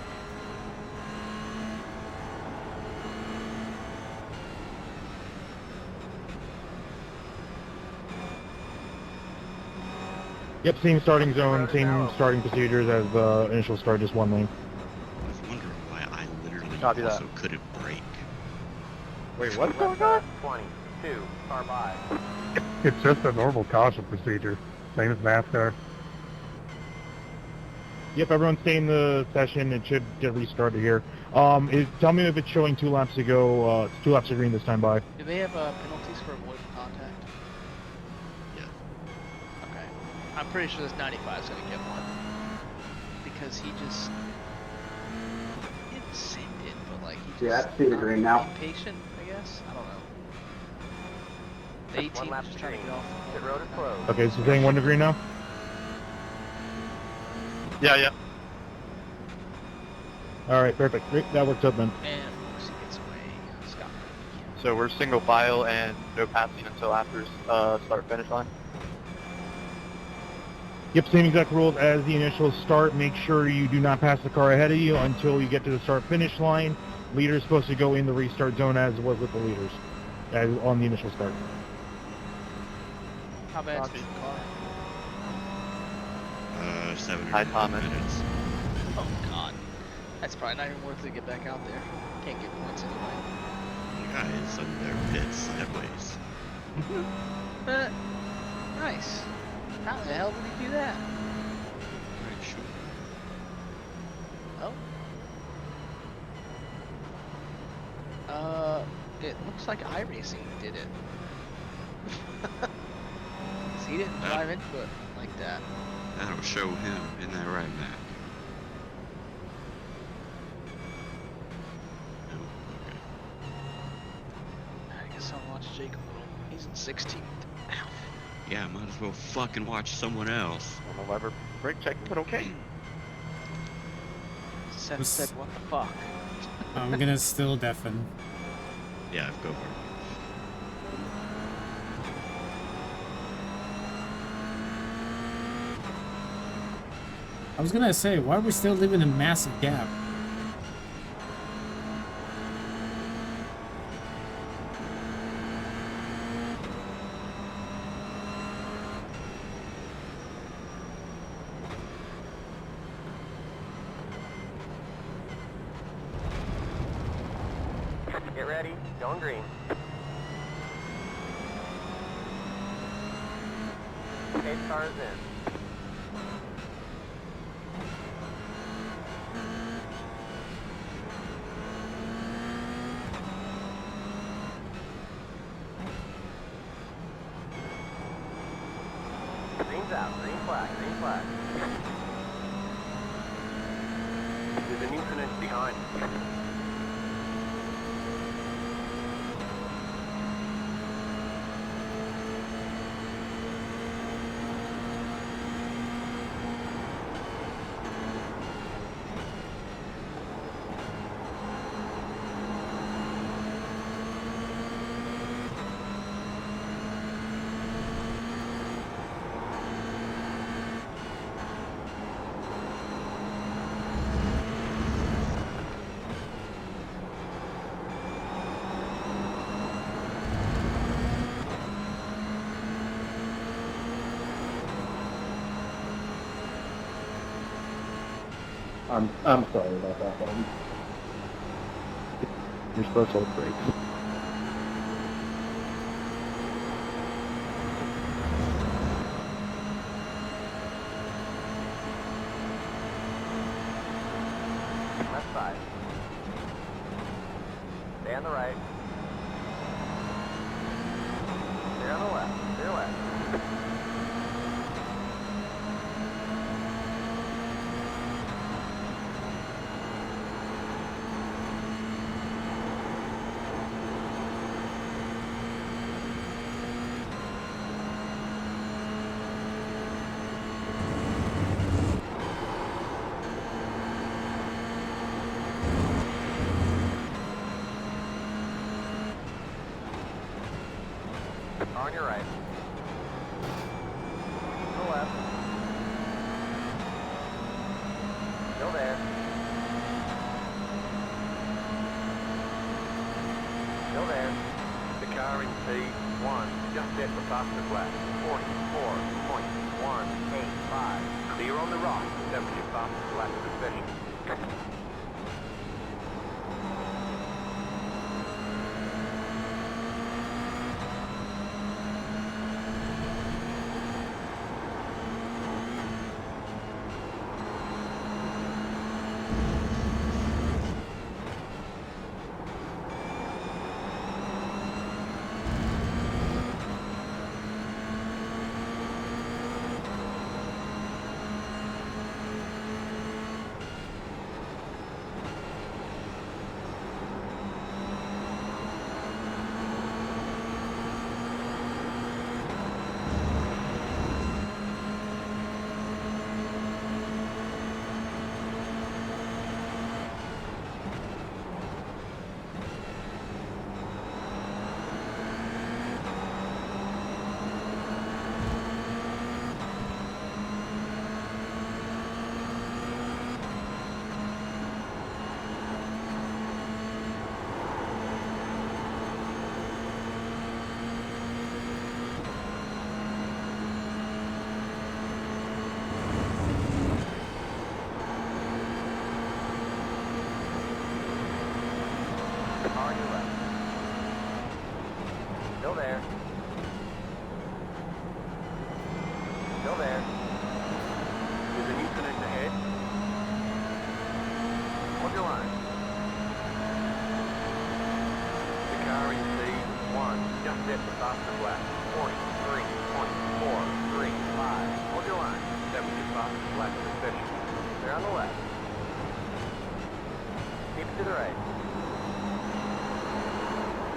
Yep, same starting zone, same starting procedures as the initial start, just one lane. I was wondering why I literally Copy that. also couldn't brake. Wait, what's going on? 22, car by. It's just a normal caution procedure, same as NASCAR. Yep, everyone stay in the session. It should get restarted here. Tell me if it's showing 2 laps to go. It's 2 laps to green this time by. Do they have penalties for avoiding contact? Yeah. Okay. I'm pretty sure this 95 is going to get one. Because he just... He didn't send it, but like he just... Yeah, I see the green now. Impatient, I guess? I don't know. The 18 is just trying to get off. The road is closed. Okay, so saying 1 to green now? Yeah. Alright, perfect. Great, that works out then. And Lucy gets away. Scott. So we're single file and no passing until after start finish line? Yep, same exact rules as the initial start. Make sure you do not pass the car ahead of you until you get to the start-finish line. Leader's supposed to go in the restart zone as was with the leaders as on the initial start. How bad is the car? 7 Hi, Thomas. minutes. Oh god. That's probably not even worth it to get back out there. Can't get points anyway. Guys on their pits sideways. Nice. How the hell did he do that? Right, sure. Oh. It looks like iRacing did it. 'Cause he didn't drive into it like that. That'll show him in that right map. No, okay. I guess I'll watch Jake a little. He's in 16th. Ow. Yeah, might as well fucking watch someone else. On the lever brake check, but okay. Seth said, what the fuck? I'm gonna still deafen. Yeah, go for it. I was gonna say, why are we still leaving a massive gap? Get ready, going green. 8 cars in. Green's out, green flag, green flag. There's an incident behind. I'm sorry about that, buddy. You're supposed to hold brakes. Left side. Stay on the right. Stay on the left. Stay left. On your right. To the left. Still there. Still there. The car in P1 just hit the fastest lap. 44.185. Clear on the right. 70 fastest lap of the session. On your left. Still there. Still there. There's a new connect ahead. Hold your line. The car in C1 just hit the fastest lap. 43.435. Hold your line. 70 fastest lap of the session. They're on the left. Keep it to the right.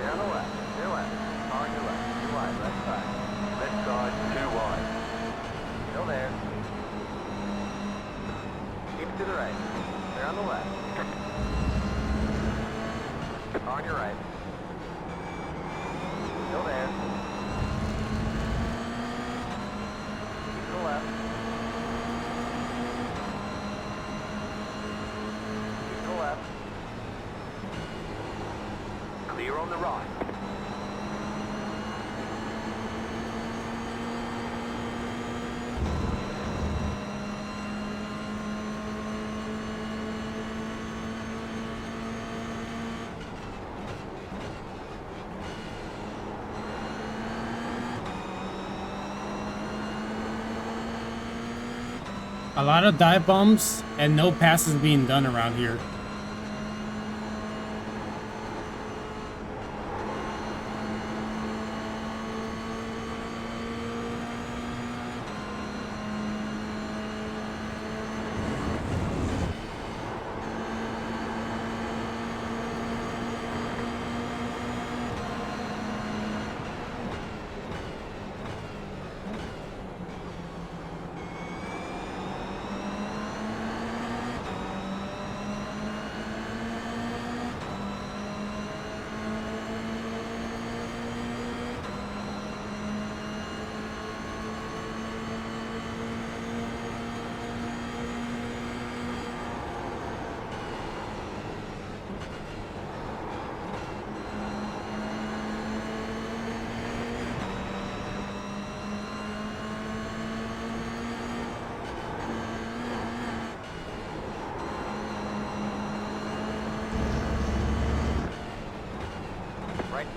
Stay on the left. Stay left. On your left. Too wide. Left side. Left side. Too wide. Still there. Keep it to the right. Stay on the left. On your right. Still there. Keep to the left. Keep to the left. Clear on the right. A lot of dive bombs and no passes being done around here.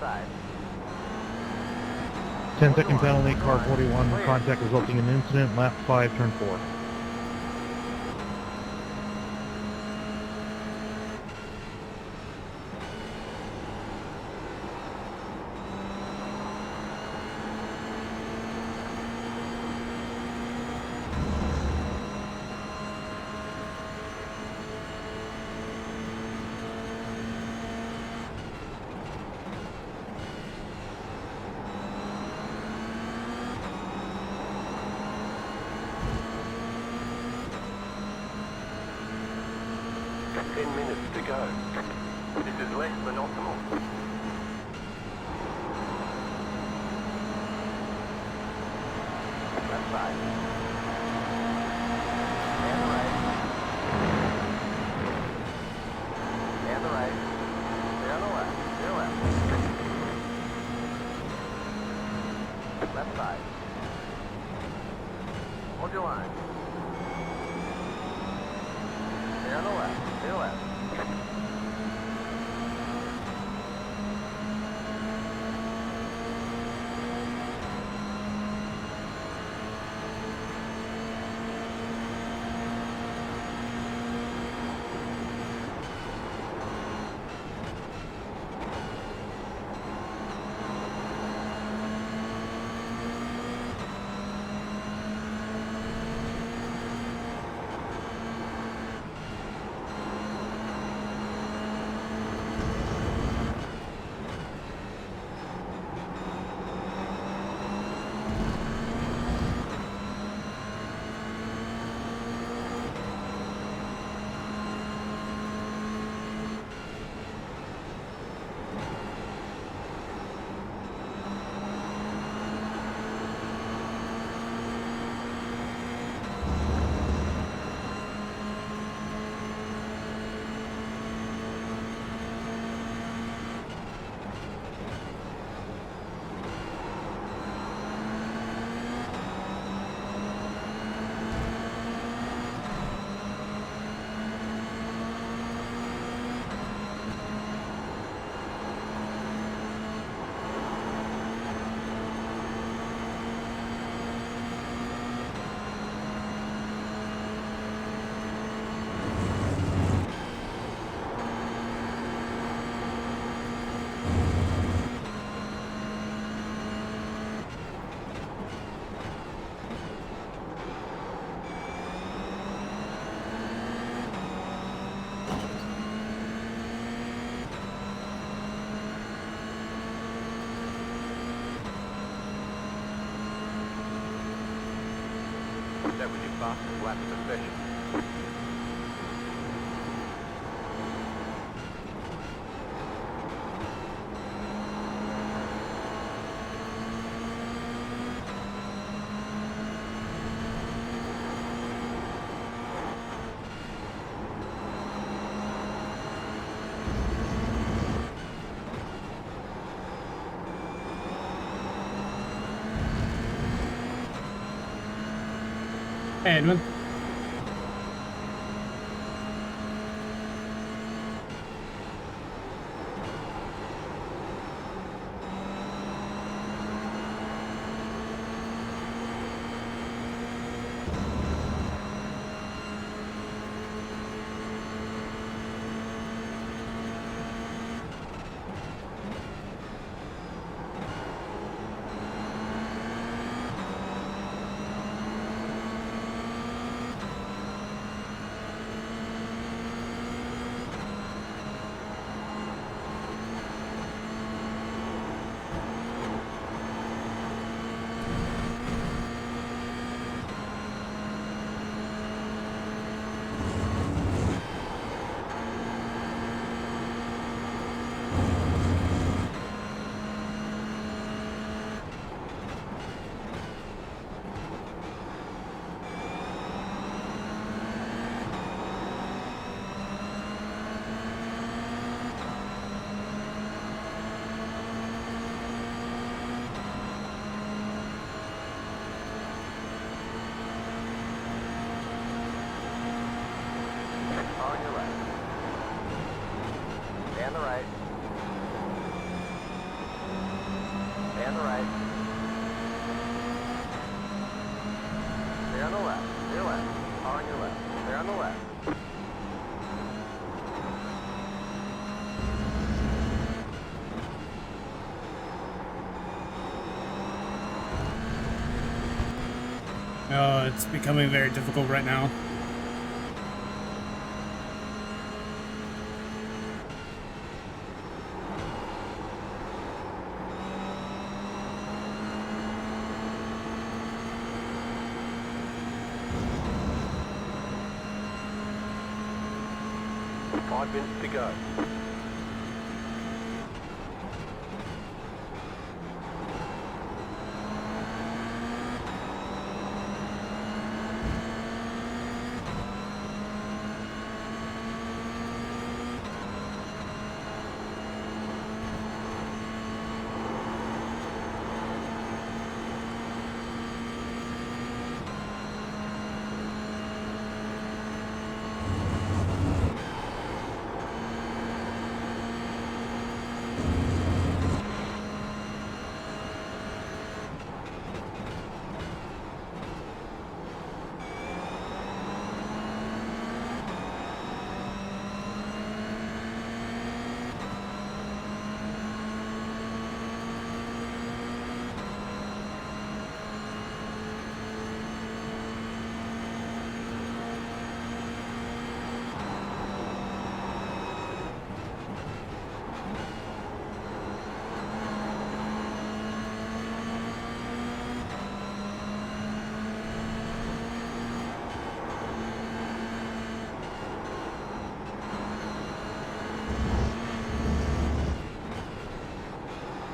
Left side. 10-second penalty, car 41, contact resulting in incident, lap 5, turn 4. To go. This is less than optimal. Left side. And the right. And the right. Stay on the left. Stay left. Left side. Hold your line. Stay on the left. Stay left. That was your fastest lap of the session. Hey, Edwin. the left. Your left. Car on your left. They're on the left. Oh, it's becoming very difficult right now. Five minutes to go.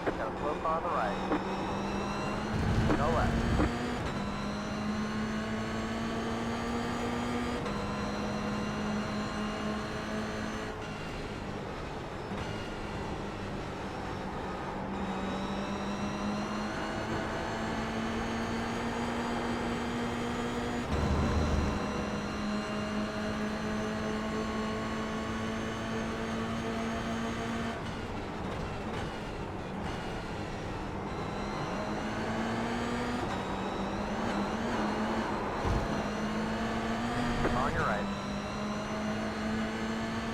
Got a slow car on the right. No left. On your right.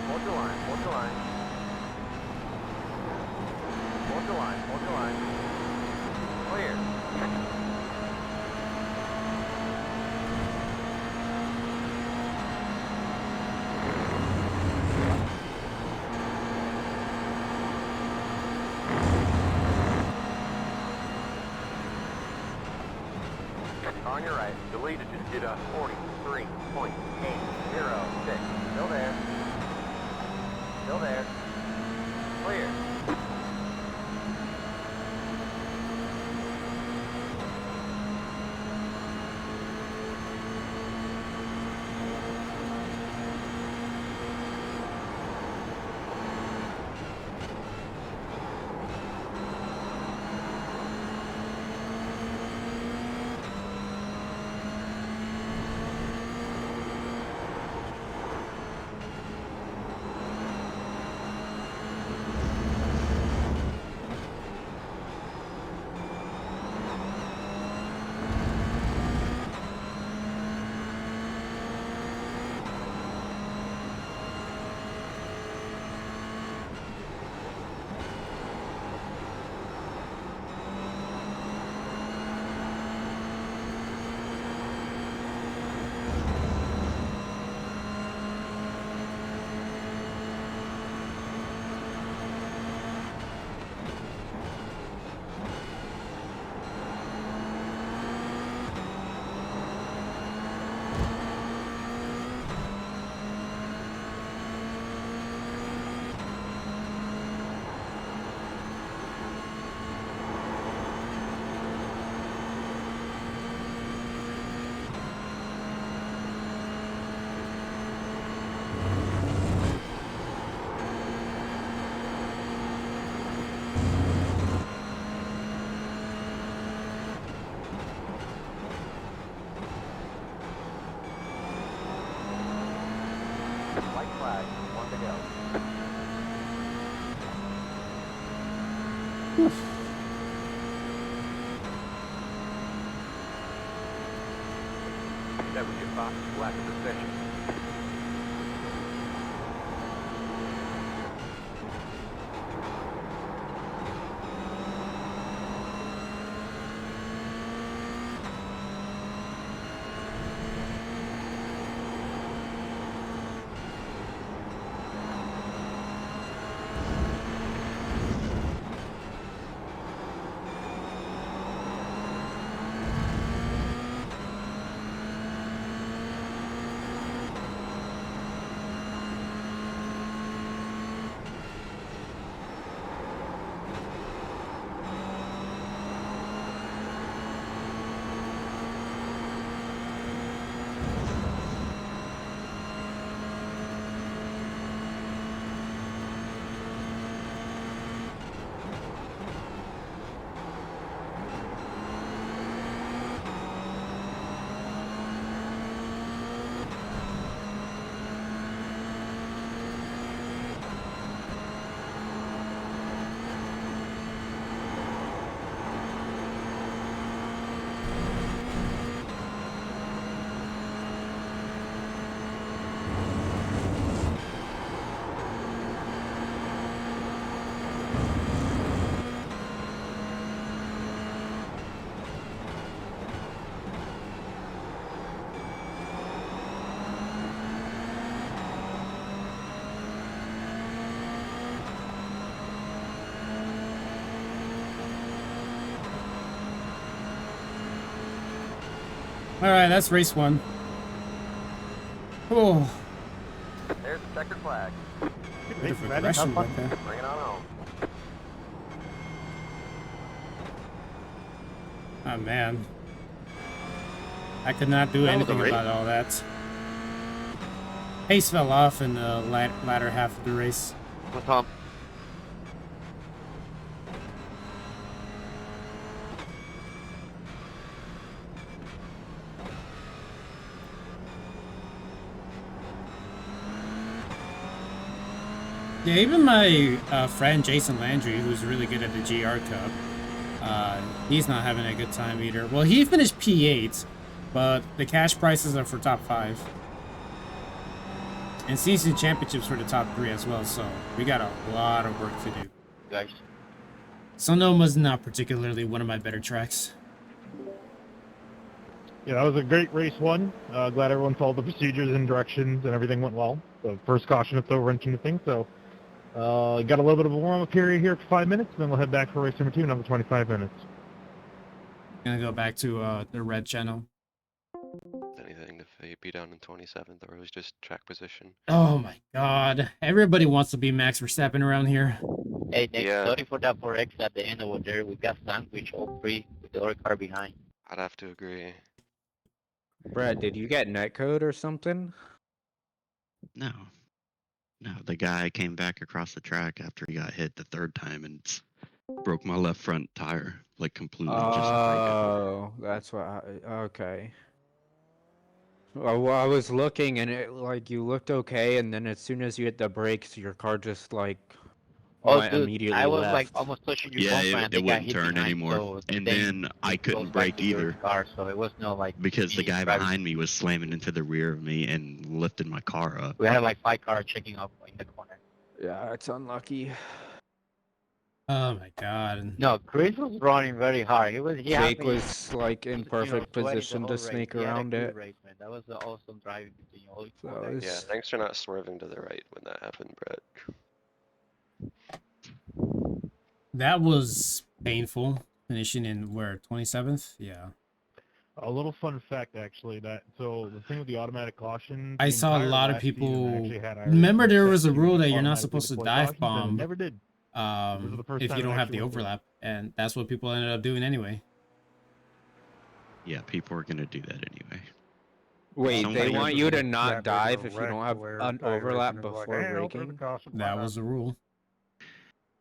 Hold your line, hold your line. Hold your line, hold your line. Clear. On your right, deleted, just did a 43.806. Still there. Still there. Clear. White flag, one to go. That was your fastest lap of the session. All right, that's race 1. Oh, There's the checkered flag. bit of aggression right there. Bring it on home. Oh man, I could not do That was a anything race. about all that. Pace fell off in the latter half of the race. Well, Tom. Yeah, even my friend Jason Landry, who's really good at the GR Cup, he's not having a good time either. Well, he finished P8, but the cash prizes are for top 5. And season championships for the top 3 as well, so we got a lot of work to do. Guys. Sonoma's not particularly one of my better tracks. Yeah, that was a great race 1. Glad everyone followed the procedures and directions and everything went well. The first caution is still wrenching the thing, so got a little bit of a warm-up period here for 5 minutes, then we'll head back for race number 2, another 25 minutes. Gonna go back to the red channel. Anything to be down in 27th, or it was just track position. Oh my god. Everybody wants to be Max Verstappen around here. Hey, Nick, Yeah. sorry for that 4X at the end over there. We got sandwich all free with the other car behind. I'd have to agree. Brett, did you get netcode or something? No. No, the guy came back across the track after he got hit the 3rd time and broke my left front tire, like completely. Oh, that's what. Okay. Well, I was looking and it like you looked okay, and then as soon as you hit the brakes, your car just like Oh, went dude, immediately I was left. like almost touching your Yeah, bumper and it they got wouldn't hit turn behind, anymore. so And they then I it couldn't goes back brake to your either car, so it was no like because the me guy driving. behind me was slamming into the rear of me and lifted my car up. We had like 5 cars checking up in the corner. Yeah, it's unlucky. Oh my god. No, Chris was running very hard. He had Jake me, was like in perfect sweating the position whole to race. sneak He had a around good it. race, man. That was an awesome driving between all So four it guys. was- Yeah, thanks for not swerving to the right when that happened, Brett. That was painful. Finishing in where, 27th? Yeah. A little fun fact, actually, that so the thing with the automatic caution. I the saw a entire lot of last season people. actually had iRacing Remember, there was a set to rule that you're not automatically supposed to deploy dive cautions, and it bomb never did. This is the first if time you it don't have actually the went through. overlap, and that's what people ended up doing anyway. Yeah, people are gonna do that anyway. Wait, Somebody- they want you to not That dive big if you don't have wreck an where overlap iRacing is like, before "Hey, I'll throw the braking. caution That flag was out." the rule.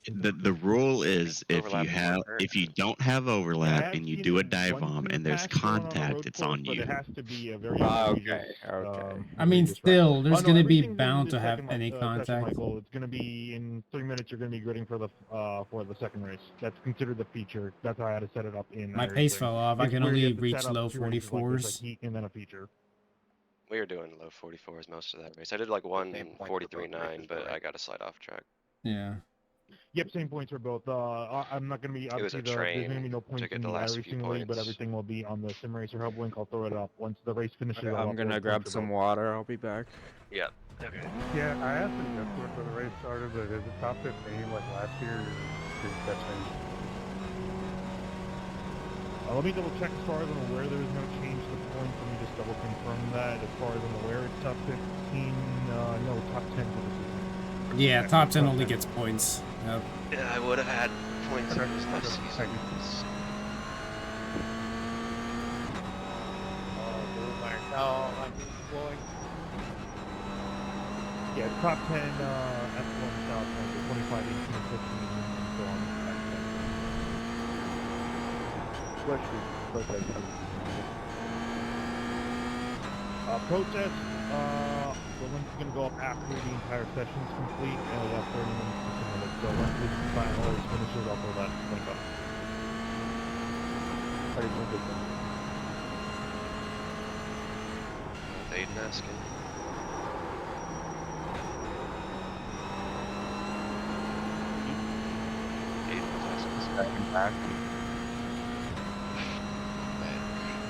The rule is if Overlap you before have turn. if you don't have I overlap have and you seen do a it dive once bomb in the and there's past going on a contact, road it's course, on but you. it has to be a very Okay, egregious, okay. I mean, egregious still, wreck. there's no, gonna be everything's in bound the to have second, any session, contact. Michael. It's gonna be in 3 minutes. You're gonna be gridding for the second race. That's considered the feature. That's how I had to set it up in. My pace iRacing. fell off. I It's can weird, you only have to set reach up low 2 races like this, like 44s. heat and then a feature. We were doing low 44s most of that race. I did like one same points for both 43.9, races, but right? I got a slide off track. Yeah. Yep, same points for both. I'm not going to be, It was obviously, a there's going to train be no to points get in the the last few iRacing league, but points. everything will be on the Sim Racer Hub link. I'll throw it up. Once the race finishes, Okay, I'll I'm upload gonna points grab for some both. water. I'll be back. Yeah. Okay. Yeah, I asked him just before the race started, but is it top 15 like last year? Or is that changed? Let me double check as far as I'm aware. There is no change to the points. Let me just double confirm that. As far as I'm aware, it's top 15. No, top 10 for the season. Yeah, top 10 only gets points. Yep. Yeah, I would have had points in this last season. Oh, I'm blowing. Yeah, top 10 F1 South, 25, 18, 15, and so on. Question. Protest, the link's going to go up after the entire session is complete, and we have 30 minutes to submit it. So once this final is finishes, I'll throw that link up. Aiden asking. Aiden was asking. Second back.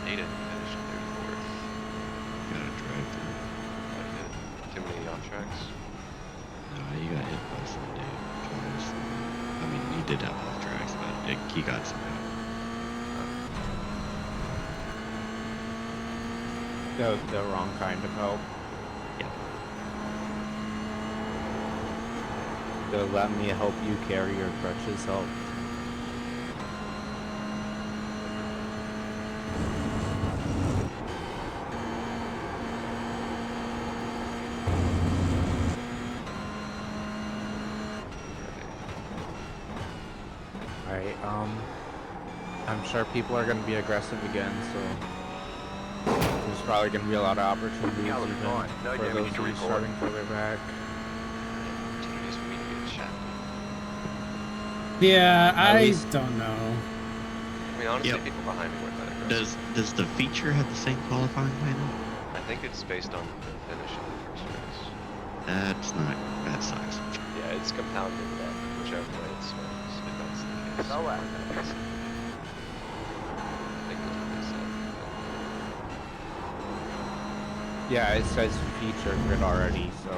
Aiden finished 34th. Gotta drive through. Quite good. Too many off tracks. No, you got hit by some dude. Twice. I mean, he did have off tracks, but he got some help. The wrong kind of help. Yeah. The let me help you carry your crutches help. Alright, I'm sure people are gonna be aggressive again, so there's probably gonna be a lot of opportunities Yeah, even it's fine. No, for yeah, we those need to who are record. starting further back. Opportunities for me to get shot. Yeah, At I least- don't know. I mean, honestly, Yep. people behind me weren't that aggressive. Does the feature have the same qualifying panel? I think it's based on the finish of the first race. That sucks. Yeah, it's compounded that whichever way it swings, if that's the case. No way. I think that's what they said. Yeah, it says feature grid already, so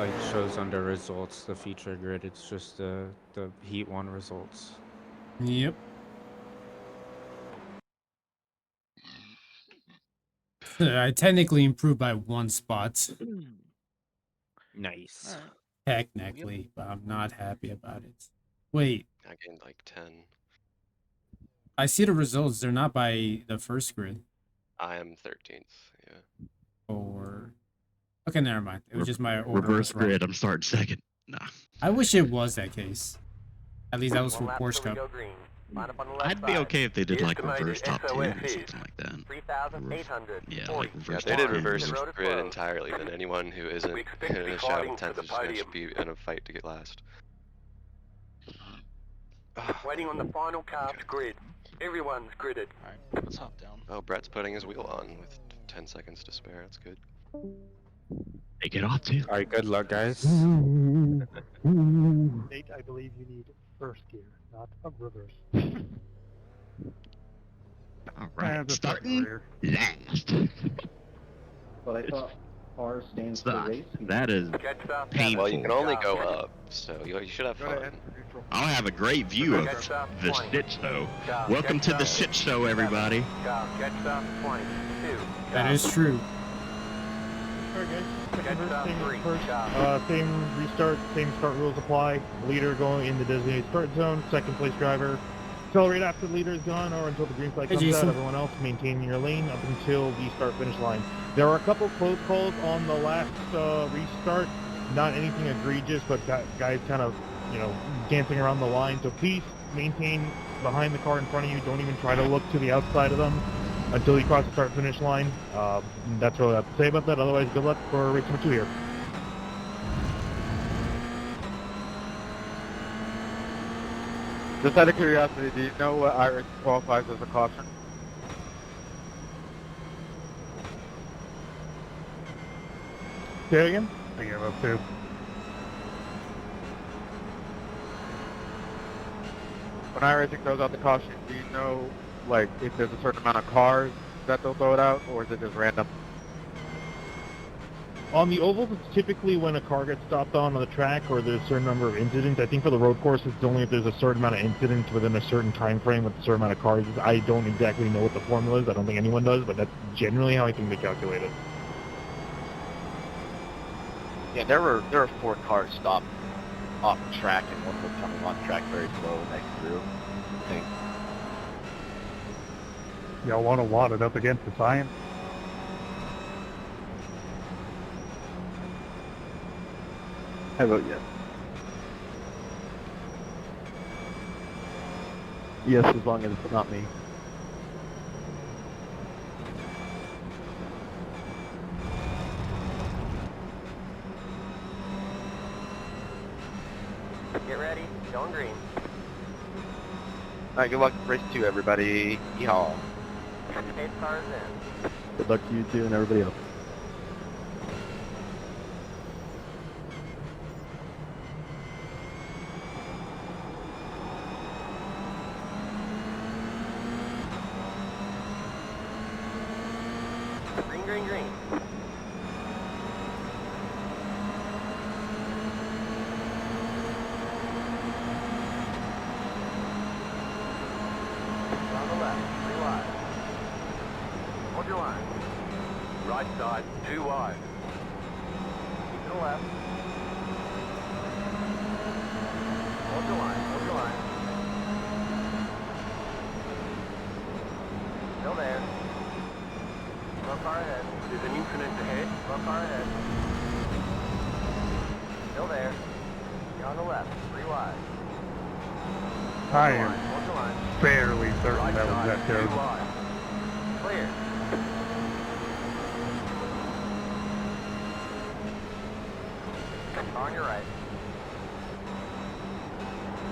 it shows under results the feature grid. It's just the Heat 1 results. Yep. I technically improved by 1 spot. Nice. Alright. Technically, but I'm not happy about it. Wait, I gained like 10. I see the results. They're not by the first grid. I am 13th, yeah. Or okay, never mind. It was just my order. Reverse was wrong. grid. I'm starting second. Nah. I wish it was that case. At least that was for One lap Porsche till we Cup. go green. Line up on the left I'd be side. okay if they did The like estimated reverse top 10 or SOS is something like that. 3,800. Yeah, 40. like Yeah, reverse they top did 10. reverse Road is grid closed. entirely, then anyone who isn't We expect to in be a shadow fighting of for 10th the is going to podium. be in a fight to get last. Waiting on the final carved grid. Everyone's gridded. Alright, let's hop down. Oh, Brett's putting his wheel on with 10 seconds to spare. That's good. They get off too. Alright, good luck, guys. Nate, I believe you need first gear, not a reverse. All right, That's a starting rear. last. But I thought R stands for Suck. race. That is Catch up. painful. Well, you can only go up, so you should have Go to fun. enter neutral. I'll have a great view of Catch up. the 20. shit show. Go. Welcome Catch to the up. shit show, everybody. Go. Catch up. 22. That Go. is true. Alright guys, second Catch up. verse, same 3. first. Go. Same restart, same start rules apply. Leader going in the designated start zone. Second place driver. Accelerate after the leader is gone or until the green flag Hey, comes out. Jason. Everyone else maintain your lane up until the start finish line. There are a couple close calls on the last restart. Not anything egregious, but guys kind of, dancing around the line. So please maintain behind the car in front of you. Don't even try to look to the outside of them until you cross the start finish line. That's all I have to say about that. Otherwise, good luck for race number 2 here. Just out of curiosity, do you know what iRacing qualifies as a caution? Say again? I gave up too. When iRacing throws out the caution, do you know, like, if there's a certain amount of cars that they'll throw it out, or is it just random? On the ovals, it's typically when a car gets stopped on the track or there's a certain number of incidents. I think for the road course, it's only if there's a certain amount of incidents within a certain time frame with a certain amount of cars. I don't exactly know what the formula is. I don't think anyone does, but that's generally how I think they calculate it. Yeah, there were 4 cars stopped off the track, and one was coming on track very slow next through. I think. Y'all want to wad it up against the science? I vote yes. Yes, as long as it's not me. Get ready. Going green. Alright, good luck race 2, everybody. Yeehaw. Pace cars in. Good luck to you two and everybody else. Green, green, green. On the left, 3 wide. Hold your line. Right side, 2 wide. Keep to the left. Hold your line, hold your line. Still there. One car ahead. There's an incident ahead. One car ahead. Still there. You're on the left, 3 wide. I Hold your am line, hold your line. fairly certain Right that was side, that 2 code. wide. Clear. On your right.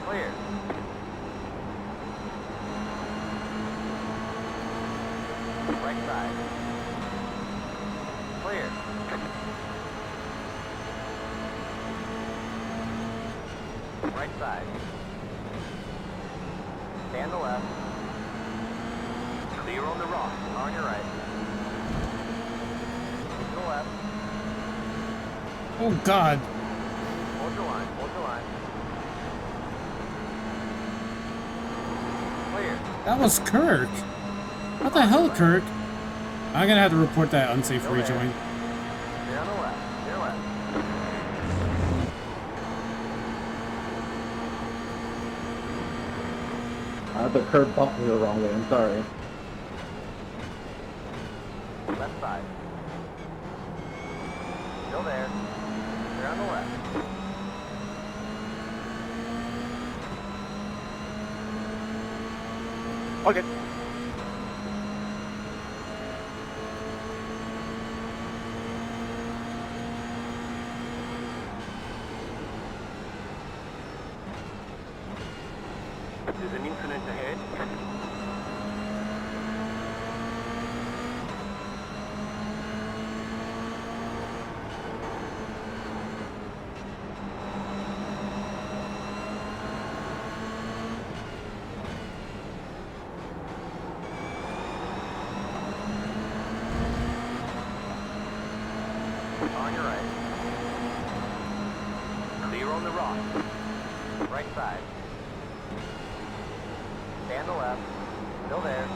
Clear. Right side. Clear. Right side. Stay on the left. Clear on the rock. On your right. To the left. Oh God. Hold your line. Hold your line. Clear. That was Kirk. What the hell, Kirk? I'm gonna have to report that unsafe Go ahead. rejoin. Stay on the left. Stay left. The curb bumped me the wrong way. I'm sorry. Left side. Still there. Stay on the left. Okay. There's an incident ahead. On your right. Clear on the rock. Right side. Stay on the left. Still there.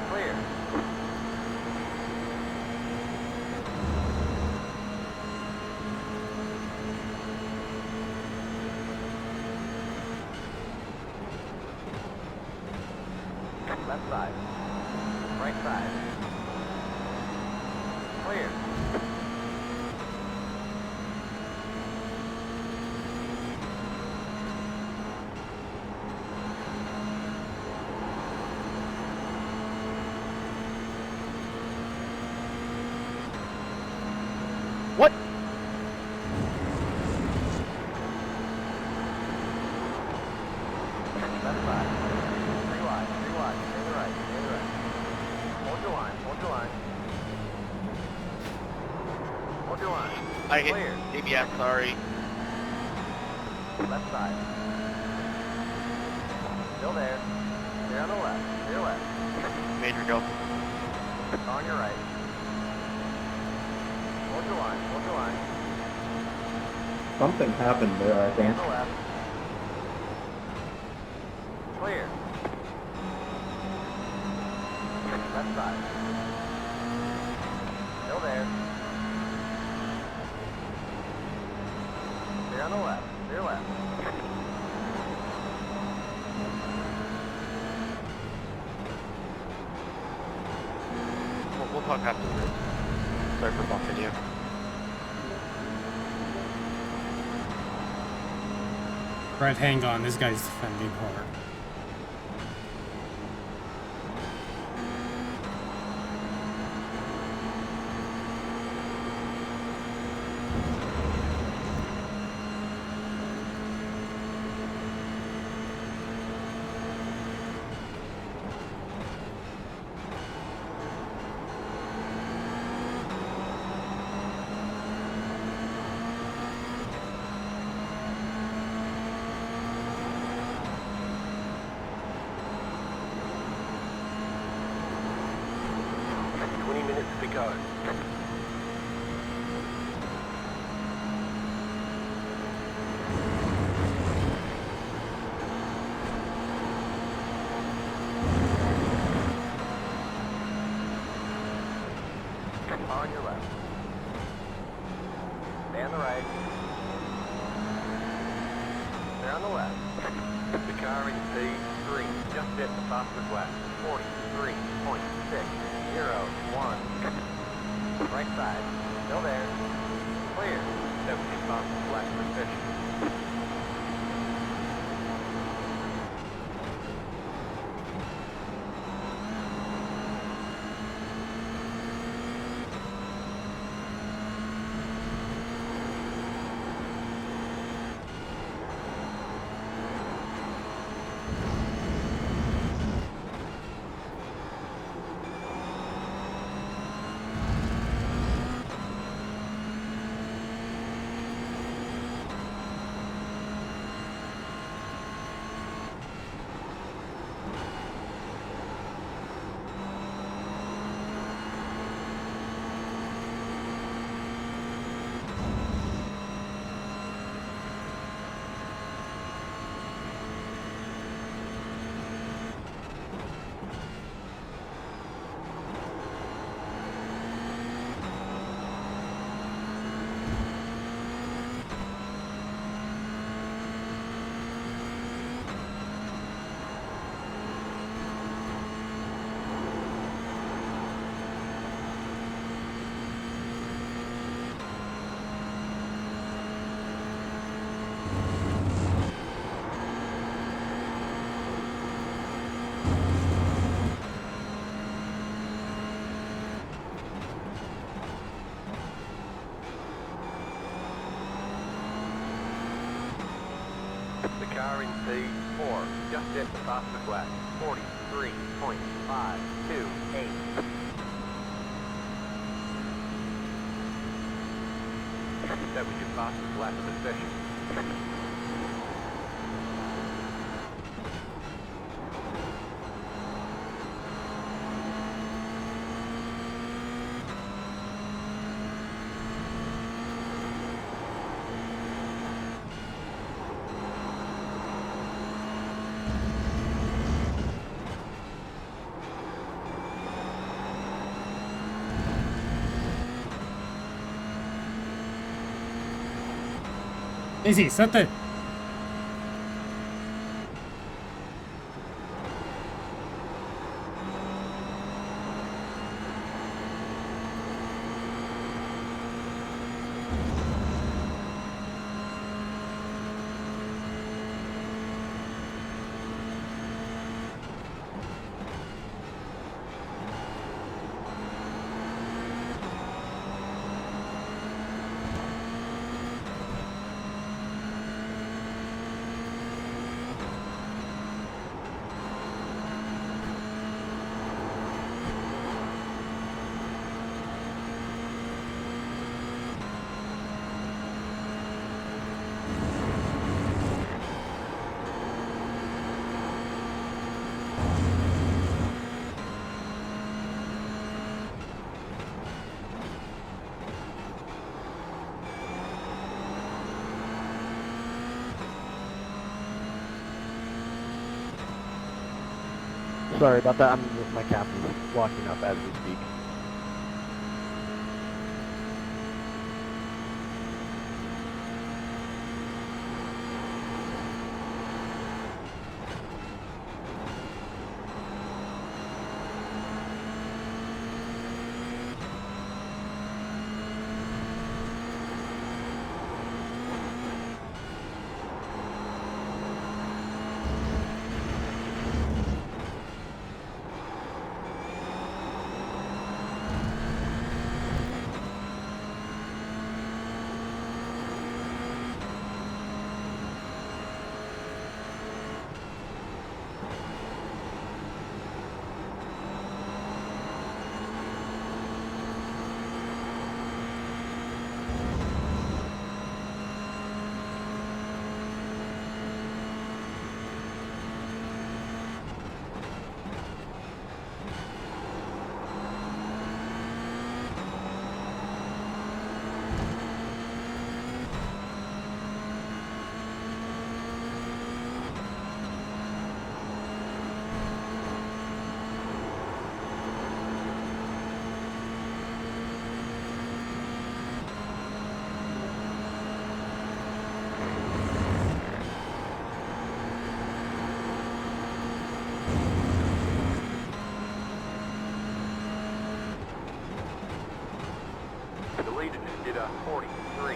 Clear. Left side. Right side. Clear. What? Left side. 3 wide. 3 wide. Stay the right. Stay the right. Hold your line. Hold your line. your line. I hit Clear. ABS, sorry. Left side. Still there. Clear on the left. Clear left. Major go. On your right. Hold your line. Hold your line. Something happened there, I On think. the left. Clear. Left side. Still there. Clear on the left. Clear left. We'll talk afterwards. Sorry for bumping you. Right, hang on. This guy's defending hard. On your left. Stay on the right. Stay on the left. The car in P3 just hit the fastest left. 43.601. Right side. Still there. Clear. 70 fastest left position. The car in P4 just hit the fastest left. 43.528. That was your fastest lap of the session. Easy, salte. Sorry about that. My captain's walking up as we speak. The leader just did a 43.89.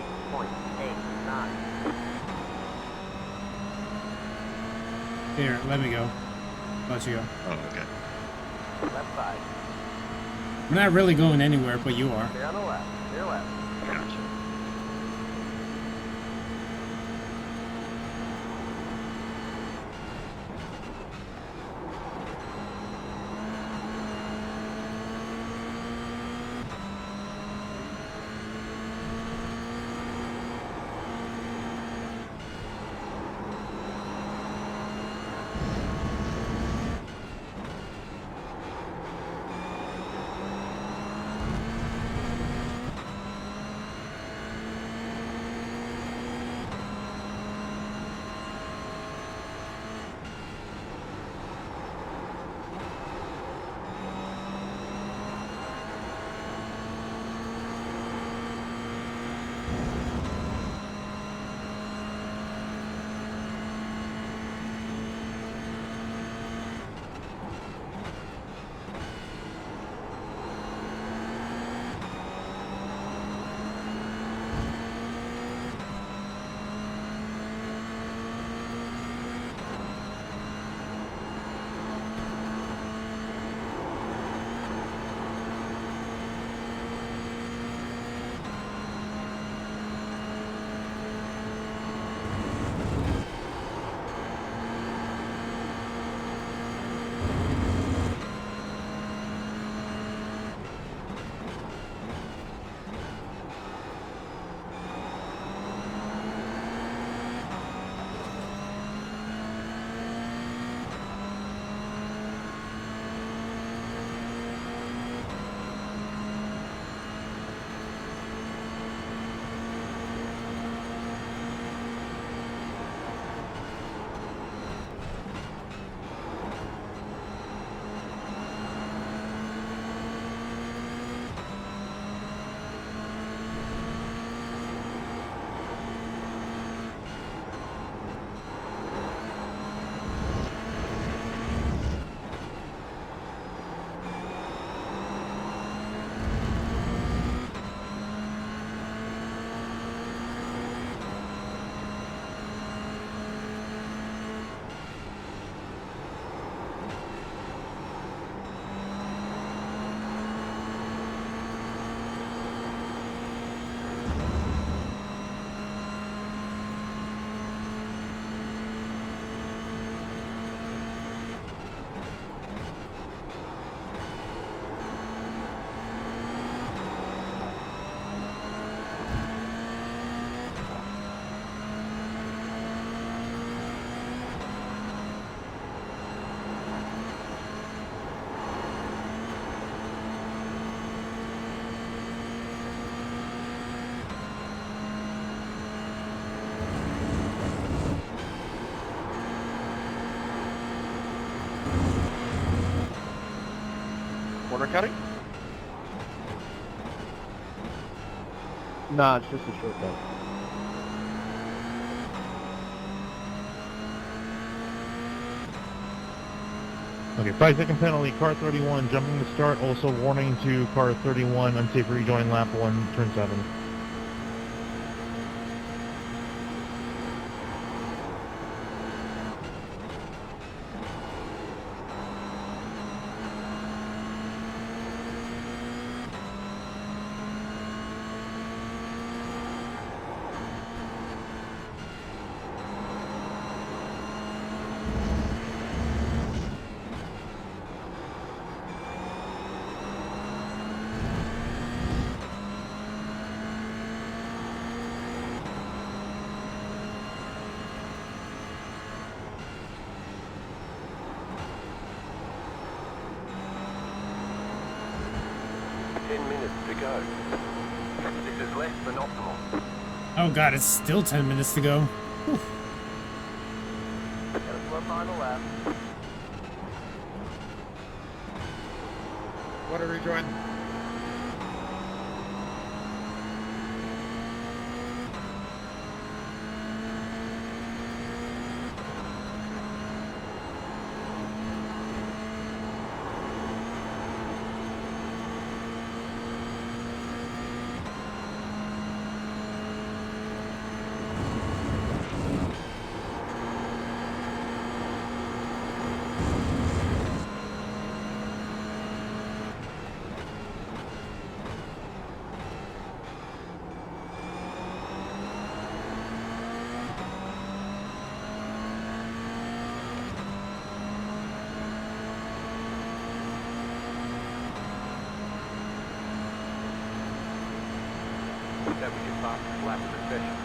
Here, let me go. Let you go. Oh, okay. Left side. I'm not really going anywhere, but you are. Stay on the left. Stay left. Gotcha. corner cutting? Nah, it's just a shortcut. Okay, 5-second penalty. Car 31 jumping the start. Also warning to car 31 unsafe rejoin lap 1, turn 7. This is less than optimal. Oh god, it's still 10 minutes to go. Whew. Get a slow final lap. What a rejoin. Championship fastest lap of the session.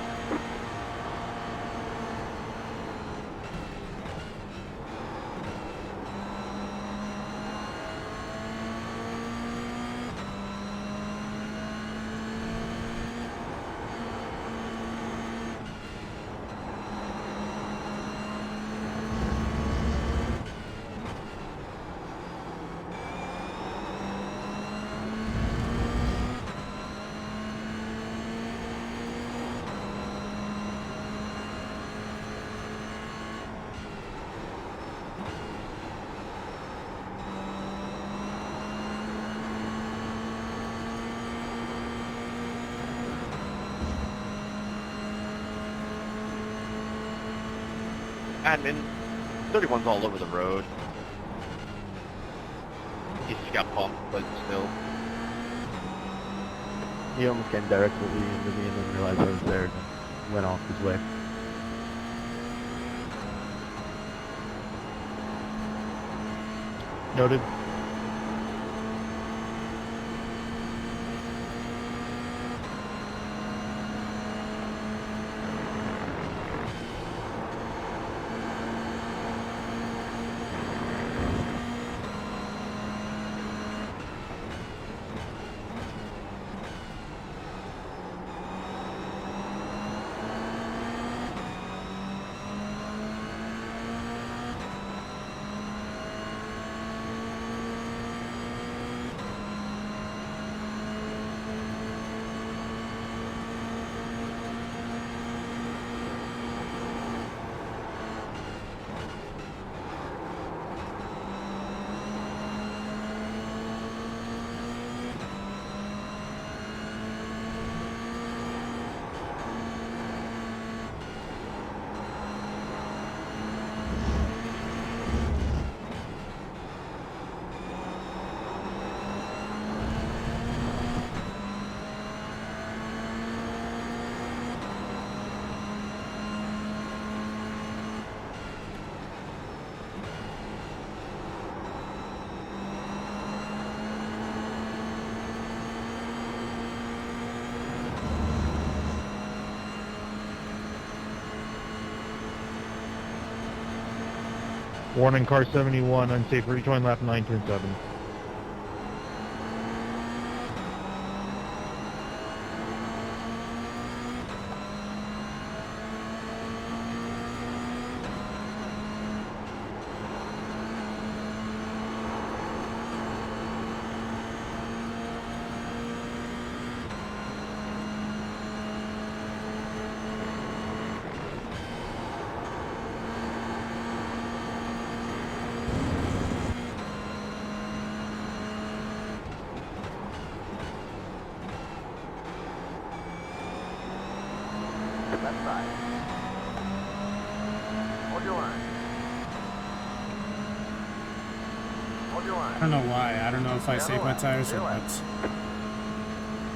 Admin, 31's all over the road. He just got bumped, but still. He almost came directly into me and then realized I was there and went off his way. Noted. Warning, car 71, unsafe rejoin lap 9, turn 7. Left side. Hold your line. Hold your line. I don't know why. I don't know if I Down saved the my left, tires or clear what. left.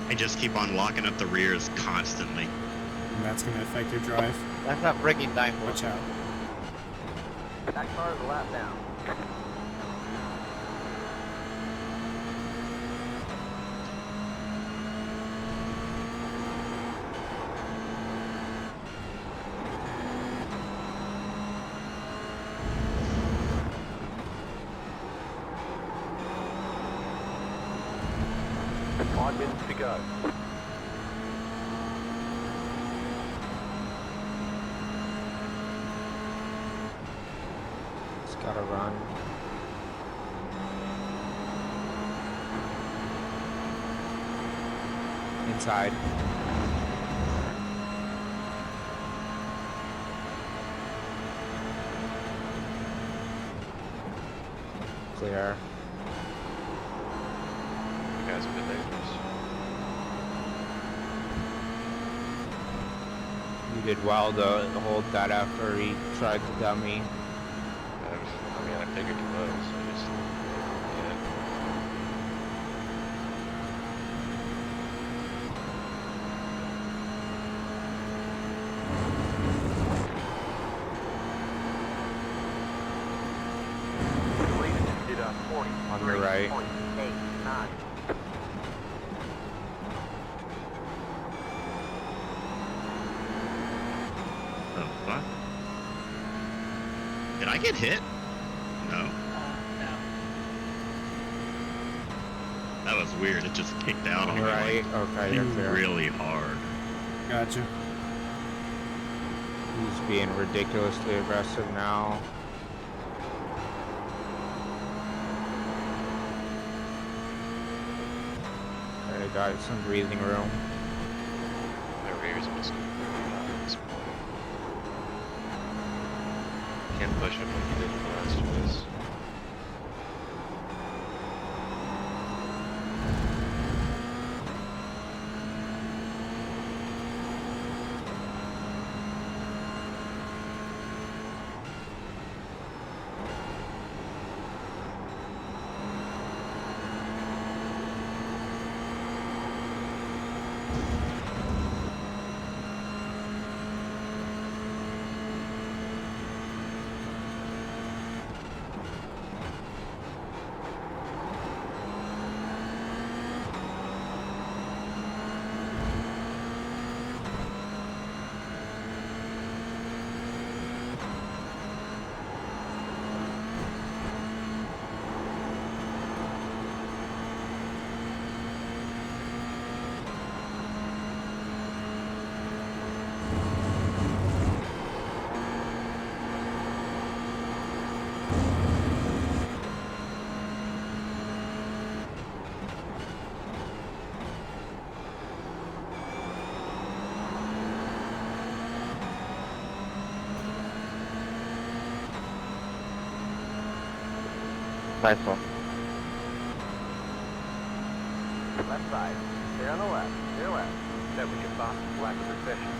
I just keep on locking up the rears constantly. And that's gonna affect your drive. That's not braking time for Watch out. Back car is a lap down. Five minutes to go. It's gotta run. Inside. Clear. You guys are a bit dangerous. You did well to hold that after he tried to dummy. I mean, I figured he was. I just, yeah. Did a 40. On your right. 8, 9. Oh, what? Did I get hit? No. No. That was weird. It just kicked out on me. Right, okay, you're clear. Really hard. Gotcha. He's being ridiculously aggressive now. Okay, got some breathing room. My rears are just going at this point. Can't push him like you did in the last race. Nice one. Left side. Stay on the left. Clear left. Then we can box black position.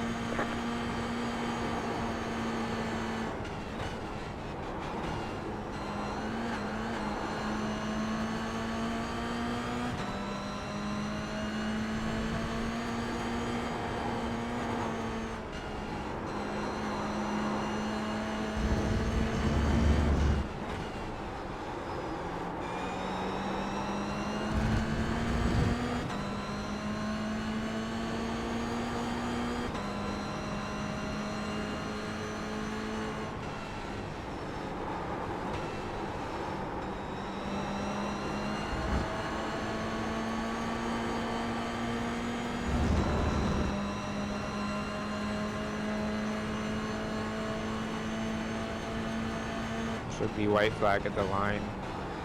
Should be white flag at the line.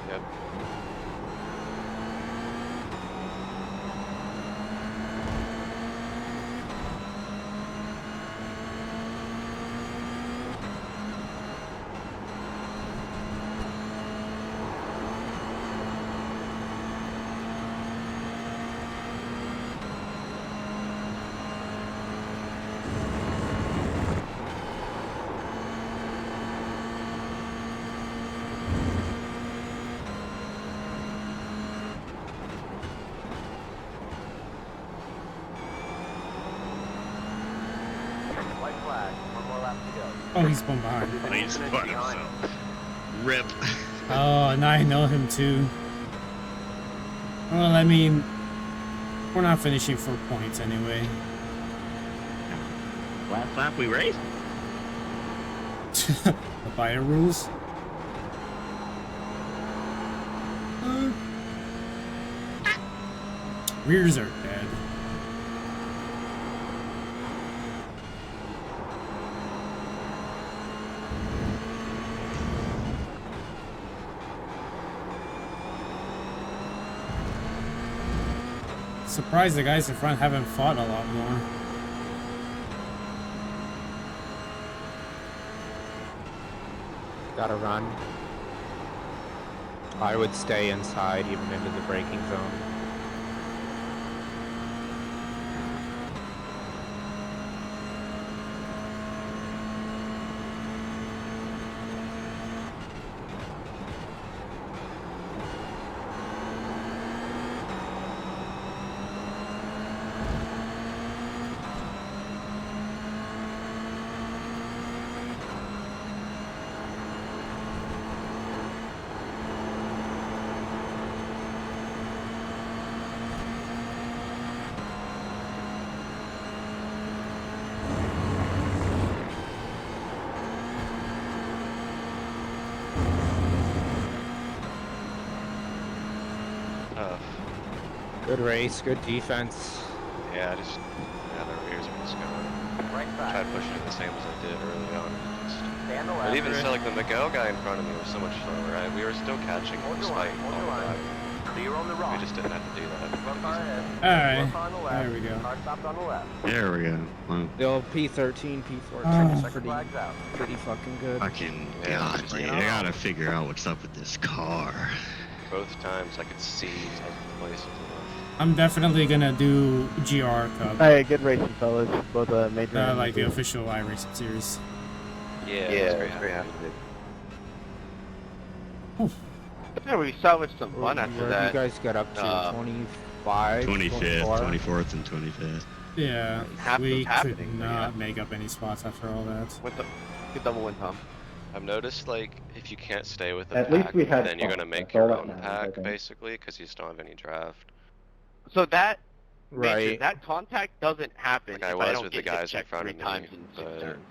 Yep. flag. One more lap to go. Oh, he spun behind. Oh, he spun himself. Rip. Oh, now I know him too. Well, I mean, we're not finishing for points anyway. Last lap we raced. The fire rules. Rears are dead. Surprised the guys in front haven't fought a lot more. Gotta run. I would stay inside even into the braking zone. Good race, good defense. Yeah, the rears are just going. Right Try side. to push it the same as I did early on. Stay on the But left. even still, like the Miguel guy in front of me was so much slower. Right? We were still catching Hold your despite line, hold all your of line. that. Clear on the rock. We just didn't have to do that. One car ahead. Alright, One car on the left. there we go. Car stopped on the left. There we go. Well, Still P13, P14 Ah. is Second flag's out. pretty fucking good. fucking Yeah, god, just dude. get I on. gotta figure out what's up with this car. Both times I could see second place. I'm definitely gonna do GR Cup. Hey, good racing, fellas. Both major and Like the major. official iRacing series. Yeah, Yeah, very very happy. happy. Yeah, we salvaged some fun Where after do that. you guys get up to? 25? 25th, 24? 24th, and 25th. Yeah, Half we was could happening, but not yeah. make up any spots after all that. With the good double win, Tom. I've noticed like if you can't stay with the At pack, least we had then you're fun. gonna make That's all your that own matters, I pack think. basically because you just don't have any draft. So that Major, Right. that contact doesn't happen Like I if was I don't with the get hit guys in checked front 3 of me, times in 6 but turns.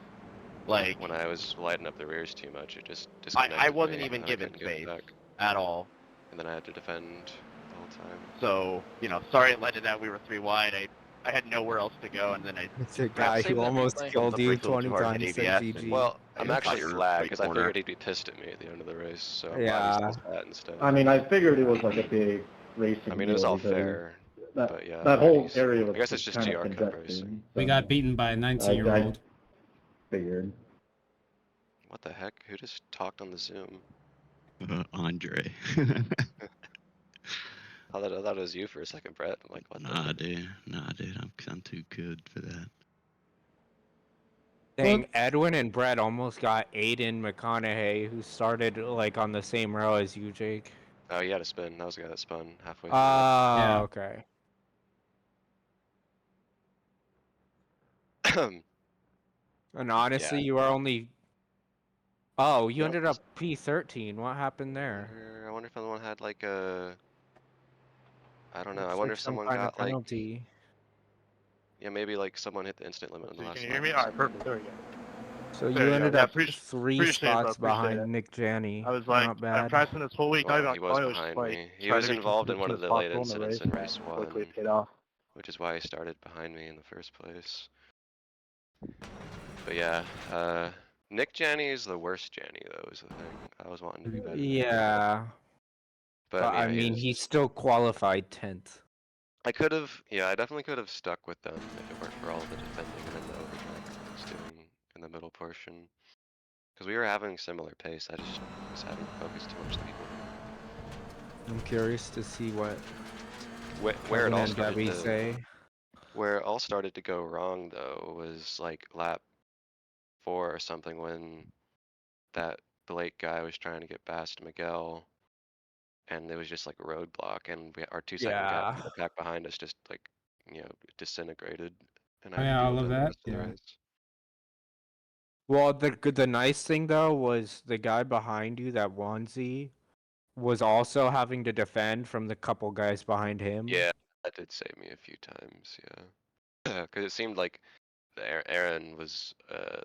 Like, when I was lighting up the rears too much, it just disconnected I wasn't me, even and I given couldn't get space back. at all. And then I had to defend the whole time. So, you know, sorry it led to that. We were 3 wide. I had nowhere else to go, and then I It's a guy save who that almost replay. killed the you brakes a little 20 too hard, times, hit said ABS, GG. and Well, I I'm just actually thought you were flat right because I corner. figured he'd be pissed at me at the end of the race, so I'm Yeah. glad he says that instead. I mean, I figured it was like a big racing I mean, it was deal all because fair, that, but yeah. that whole he's- area was I guess it's just kind GR of Cup congested. racing. We so got beaten by a 19-year-old. figured. What the heck? Who just talked on the Zoom? Andre. I thought it was you for a second, Brett. I'm like, what the Nah, heck? dude. Nah, dude. I'm too good for that. Dang, Edwin and Brett almost got Aiden McConaughey, who started like on the same row as you, Jake. Oh, he had a spin. That was the guy that spun halfway through. Ah, Yeah. okay. And honestly, Yeah. you are only. Oh, you Yeah, ended up P13. What happened there? I wonder if anyone had like a. I don't know. I Looks wonder like if some someone kind of got like. penalty. Yeah, maybe like someone hit the instant limit on the So last can you lap hear me? or Alright, something. perfect. There we go. So There you you ended go. Yeah, up three appreciate it, bro. spots Appreciate behind it. Nick Janney. I was like, Not I'm bad. practicing this whole week. Not even on He was quali, I was just behind like, me. He trying was to be involved in one of consistent the as late possible in the incidents race. in race Hopefully 1, it paid off. which is why he started behind me in the first place. But yeah, Nick Janney is the worst Janney though, is the thing. I was wanting to be better. than him. Yeah. But I yeah, mean, was- he still qualified 10th. I could have, yeah, I definitely could have stuck with them if it weren't for all the defending and then the overdrive I was doing in the middle portion. Because we were having similar pace, I just was having to focus too much people. I'm curious to see what Where it Kevin all and started Debbie to, say. where it all started to go wrong though was like lap 4 or something when that Blake guy was trying to get past Miguel. And it was just like a roadblock, and our 2-second gap Yeah. to the pack behind us just like, you know, disintegrated. And Oh, I yeah, had to all deal of with it the that, rest of the yeah. race. Well, the nice thing though was the guy behind you, that onesie, was also having to defend from the couple guys behind him. Yeah, that did save me a few times. Yeah, because it seemed like Aaron was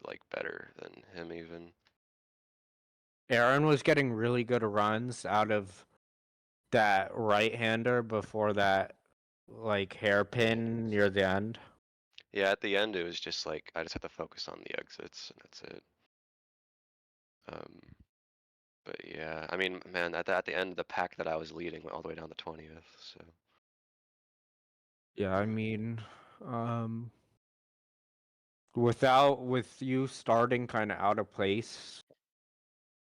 like better than him even. Aaron was getting really good runs out of that right-hander before that like hairpin near the end. Yeah, at the end it was just like I just had to focus on the exits and that's it. But yeah, I mean, man, at the end, the pack that I was leading went all the way down to 20th. So Yeah, I mean, with you starting kind of out of place,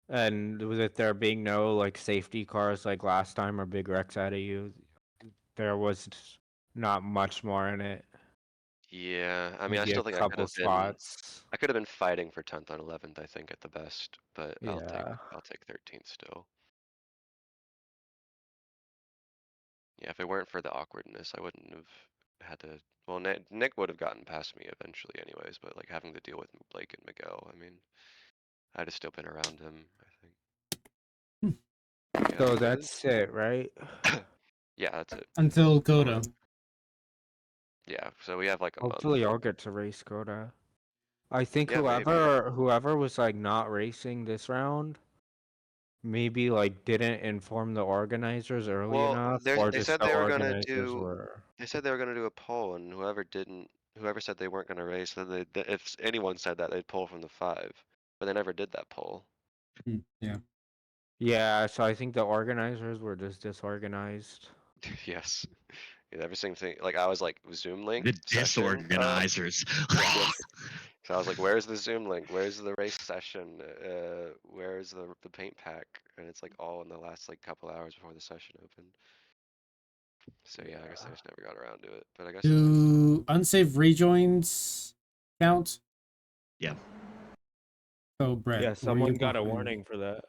and with there being no like safety cars like last time or big wrecks out of you, there was not much more in it. yeah, I mean, I Maybe a still think couple spots. I could have been fighting for 10th and 11th, I think, at the best. But Yeah. I'll take 13th still. Yeah, if it weren't for the awkwardness, I wouldn't have had to. Well, Nick would have gotten past me eventually, anyways. But like having to deal with Blake and Miguel, I mean, I'd have still been around him, I think. Yeah, So that's it, right? yeah, that's it. Until Coda. Yeah, so we have like a month. Hopefully I'll get to race Coda. I think Yeah, maybe. whoever was like not racing this round, maybe like didn't inform the organizers early Well, enough, they or said just the they were gonna organizers do. were. They said they were gonna do a poll, and whoever said they weren't gonna race, then if anyone said that, they'd pull from the 5. But they never did that poll. Yeah. Yeah, so I think the organizers were just disorganized. Yes. Yeah, every single thing. Like I was like Zoom link. The session, disorganizers. yeah. So I was like, "Where's the Zoom link? Where's the race session? Where's the paint pack?" And it's like all in the last like couple hours before the session opened. So yeah, I guess I just never got around to it. But I guess Do unsafe rejoins count? Yeah. Oh, Brett. Yeah, were someone you got a behind? warning for that.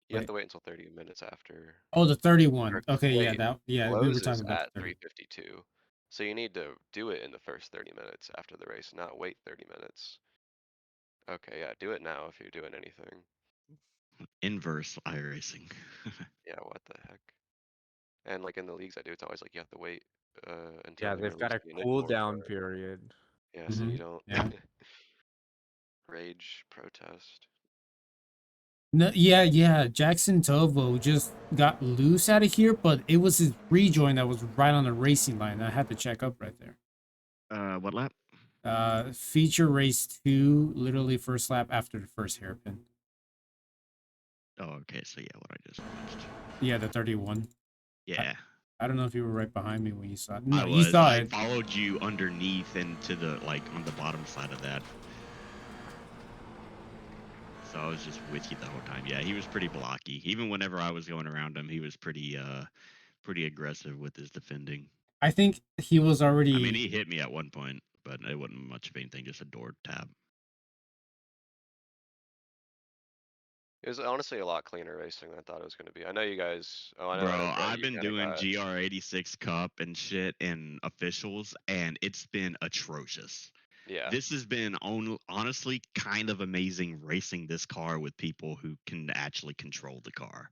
you have Wait. to wait until 30 minutes after. Oh, the 31. Or- Okay, yeah, wait, we were closes talking about at the 30. 3:52. So you need to do it in the first 30 minutes after the race, not wait 30 minutes. Okay, yeah, do it now if you're doing anything. Inverse iRacing. Yeah, what the heck? And like in the leagues I do, it's always like you have to wait until Yeah, they they've got release a the initial cooldown report. period. Yeah, so you don't Yeah. rage protest. No, yeah. Jackson Tovo just got loose out of here, but it was his rejoin that was right on the racing line. I had to check up right there. What lap? Feature race 2, literally first lap after the first hairpin. Oh, okay. So yeah, what I just watched. Yeah, the 31. Yeah. I don't know if you were right behind me when you saw it. I No, was. you saw I it. followed you underneath into the like on the bottom side of that. So I was just with you the whole time. Yeah, he was pretty blocky. Even whenever I was going around him, he was pretty aggressive with his defending. I think he was already. I mean, he hit me at one point, but it wasn't much of anything, just a door tab. It was honestly a lot cleaner racing than I thought it was going to be. I know you guys. Oh, I know. Bro, I know, Brett, I've you been kinda doing got- GR86 Cup and shit and officials, and it's been atrocious. Yeah. This has been honestly kind of amazing racing this car with people who can actually control the car.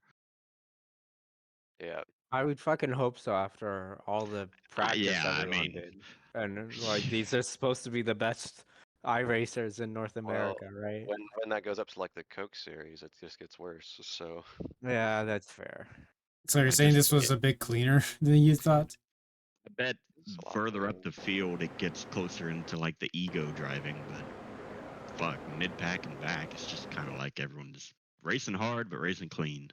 Yeah. I would fucking hope so after all the practice yeah, I everyone mean- did. And like these are supposed to be the best iRacers in North Well, America, right? when that goes up to like the Coke series, it just gets worse. So. Yeah, that's fair. So you're I saying just- this was a bit cleaner than you thought? I bet It's a lot further up cleaner. the field it gets closer into like the ego driving, but fuck, mid pack and back, it's just kind of like everyone just racing hard but racing clean.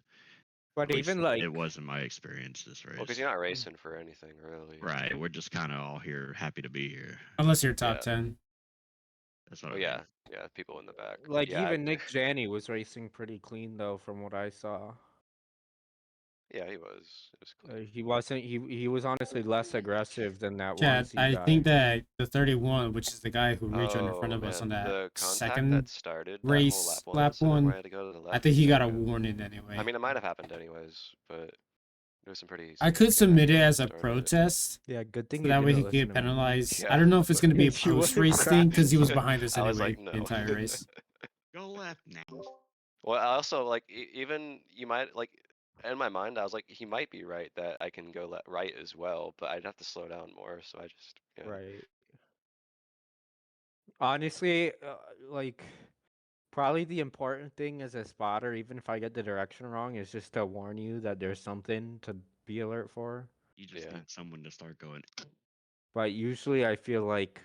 But At least even like it wasn't my experience this race. Well, because you're not racing for anything really. Right, we're just kind of all here, happy to be here. Unless you're top Yeah. 10. That's what Oh I yeah, mean. yeah. People in the back. like yeah, even Nick Janney was racing pretty clean though, from what I saw. Yeah, he was. It was clean. He wasn't. He was honestly less aggressive than that Chad, one. I think that the 31, which is the guy who rejoined in front Oh, of us on man, that the contact second that started that whole race, lap lap so then one, where I had to go to the I left think he was got a so good. warning anyway. I mean, it might have happened anyways, but there was some pretty. I could significant submit it accidents as a that started it. protest. Yeah, good thing So you that way didn't he could listen get to me. penalized. Yeah, I don't know if it's going to be a Yes, you post would've race thing because he was crashed. behind us I was anyway like, no. the entire race. left now. Well, I also like even you might like in my mind I was like he might be right that I can go right as well, but I'd have to slow down more. So I just Right. Honestly, like probably the important thing as a spotter, even if I get the direction wrong, is just to warn you that there's something to be alert for. You just need someone to start going. But usually I feel like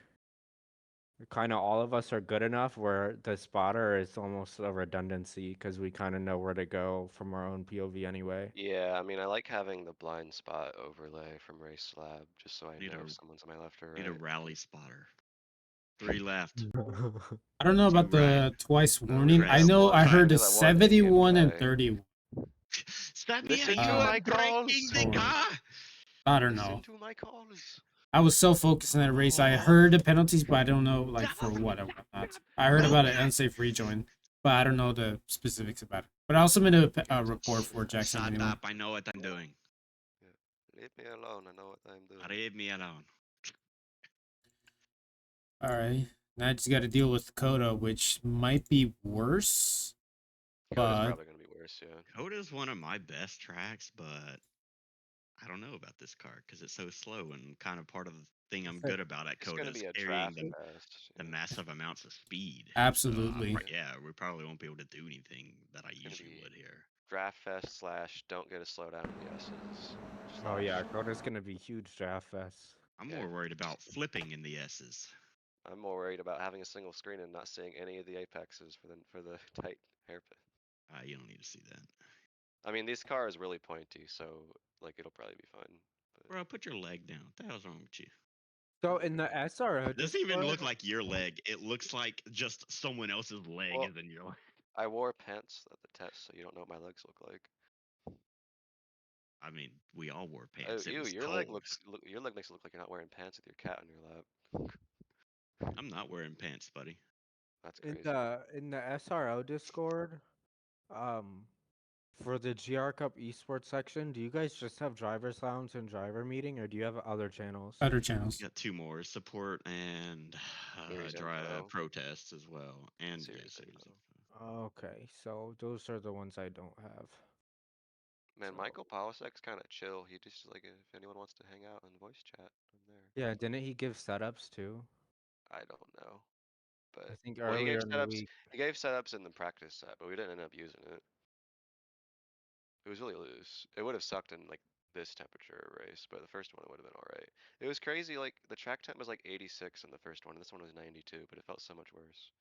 kind of all of us are good enough where the spotter is almost a redundancy because we kind of know where to go from our own POV anyway. Yeah, I mean I like having the blind spot overlay from Race Lab just so I Need know a- if someone's on my left or Need a right. rally spotter. 3 left. I don't know 2 about the right. twice No warning. I rest. know I heard the the one thing you 71 and pay. 31. Listen you to are my calls. breaking the car. I don't Listen know. to my calls. I was so focused on that race. I heard the penalties, but I don't know like for what and whatnot. I heard about an unsafe rejoin, but I don't know the specifics about it. But I'll submit a report for Jackson Shut anyway. up. I know what I'm doing. Leave me alone. I know what I'm doing. Leave me alone. All right. Now I just got to deal with Coda, which might be worse. Coda's But probably gonna be worse, yeah. Coda's one of my best tracks, but I don't know about this car because it's so slow, and kind of part of the thing I'm good about at It's gonna Coda is be a carrying traffic fest. the massive amounts of speed. Absolutely. Yeah, we probably won't be able to do anything that I It's gonna usually be would here. draft fest / don't get a slowdown in the S's. Oh yeah, / Coda's gonna be huge draft fest. I'm more worried about flipping in the S's. I'm more worried about having a single screen and not seeing any of the apexes for the tight hairpin. You don't need to see that. I mean, this car is really pointy, so like it'll probably be fine. But... Bro, put your leg down. What the hell's wrong with you? So in the SRO, It doesn't even look like your leg. It looks like just someone else's leg is in your leg. I wore pants at the test, so you don't know what my legs look like. I mean, we all wore Oh, pants. It was your cold. leg your leg makes it look like you're not wearing pants with your cat on your lap. I'm not wearing pants, buddy. That's crazy. In the SRO Discord, for the GR Cup esports section, do you guys just have drivers lounge and driver meeting, or do you have other channels? Other channels. We got 2 more: support and protests as well, and Series Okay, so those are the ones I don't have. Man, Michael Pawlik's kind of chill. He just like if anyone wants to hang out and voice chat, I'm there. Yeah, didn't he give setups too? I don't know, but I think well, he gave earlier in the setups. week. He gave setups in the practice set, but we didn't end up using it. It was really loose. It would have sucked in like this temperature race, but the first one it would have been all right. It was crazy. Like the track temp was like 86 in the first one, and this one was 92, but it felt so much worse.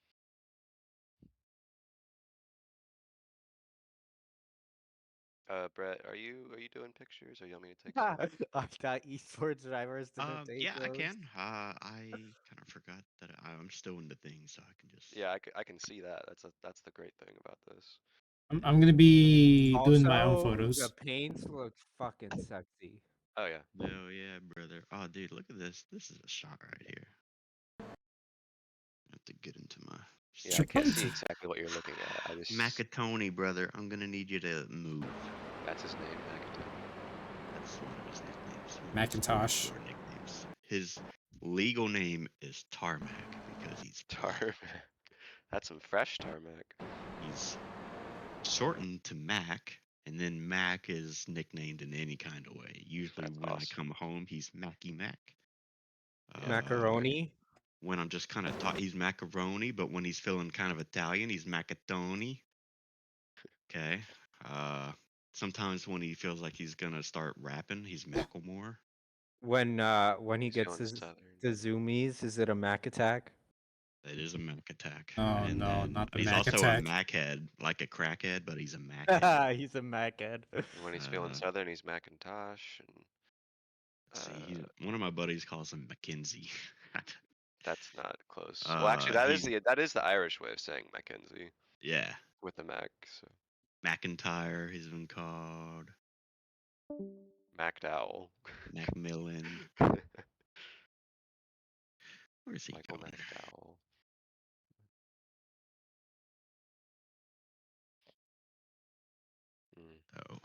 Brett, are you doing pictures, or you want me to take some? I thought esports drivers didn't take yeah, those. I can. I kind of forgot that I'm still in the thing, so I can just. Yeah, I can see that. That's the great thing about this. I'm gonna be doing my own Also, photos. the paints look fucking sexy. Oh yeah. No, yeah, brother. Oh, dude, look at this. This is a shot right here. I have to get into my. Yeah, I can't see exactly what you're looking at. I just. Macatoni, brother. I'm gonna need you to move. That's his name, Macatoni. That's one of his nicknames. Macintosh. Nicknames. His legal name is Tarmac because he's Tarmac. That's some fresh tarmac. He's shortened to Mac, and then Mac is nicknamed in any kind of way. Usually when I come home, he's Macky Mac. Macaroni? When I'm just kind of he's macaroni, but when he's feeling kind of Italian, he's Macatoni. Okay. Sometimes when he feels like he's gonna start rapping, he's Macklemore. When he gets the zoomies, is it a Mac attack? It is a Mac attack. Oh no, not the he's Mac also attack. a Mac head, like a crackhead, but he's a Mac head. He's a Mac head. And when he's feeling southern, he's Macintosh. And see, one of my buddies calls him Mackenzie. That's not close. Well, actually, that is the Irish way of saying Mackenzie. Yeah. With the Mac. So. McIntyre, he's been called. MacDowell. Macmillan. Where's he Michael going? McDowell. Oh.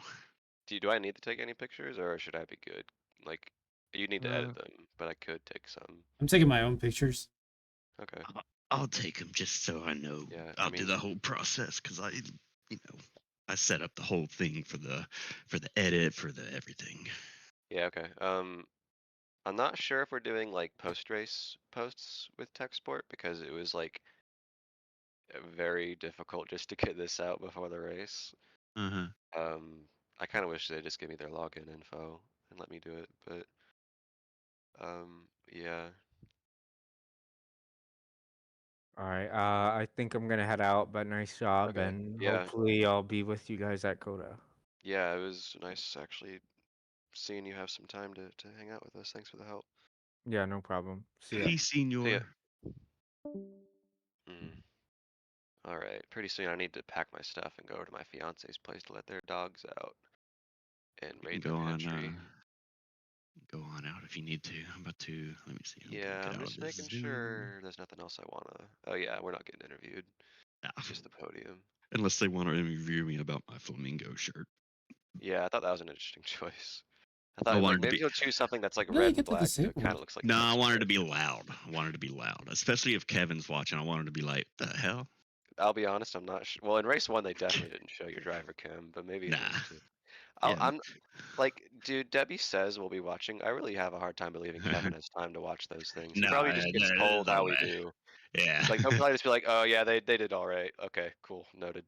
Do I need to take any pictures, or should I be good? Like, you need to edit them, but I could take some. I'm taking my own pictures. Okay. I'll take them just so I know. Yeah, I'll do the whole process because I set up the whole thing for the edit, for the everything. Yeah, okay. I'm not sure if we're doing like post-race posts with TechSport because it was like very difficult just to get this out before the race. Uh-huh. I kind of wish they'd just give me their login info and let me do it, but yeah. All right. I think I'm gonna head out, but nice job, Okay. and Yeah. hopefully I'll be with you guys at Coda. Yeah, it was nice actually seeing you have some time to hang out with us. Thanks for the help. Yeah, no problem. See ya. Hey, senor. See ya. All right. Pretty soon I need to pack my stuff and go to my fiance's place to let their dogs out and You raid can their go on. pantry. Go on out if you need to. I'm about to. Let me see. Yeah, Get I'm out just of this making Zoom. sure there's nothing else I wanna. Oh yeah, we're not getting interviewed. Nah. Just the podium. Unless they want to interview me about my flamingo shirt. Yeah, I thought that was an interesting choice. I I thought like wanted to maybe be. you'll choose something that's like How do you red and get to black, so it disable kind it? of looks like No, I wanted to TechSport. be loud. I wanted to be loud, especially if Kevin's watching. I wanted to be like, the hell? I'll be honest, I'm not sure. Well, in race 1, they definitely didn't show your driver cam, but maybe in Nah. race 2. Yeah. I'm like, dude, Debbie says we'll be watching. I really have a hard time believing Kevin has time to watch those things. He No, probably just gets there's told no how we way. do. Yeah. Like they'll probably just be like, oh yeah, they did all right. Okay, cool, noted.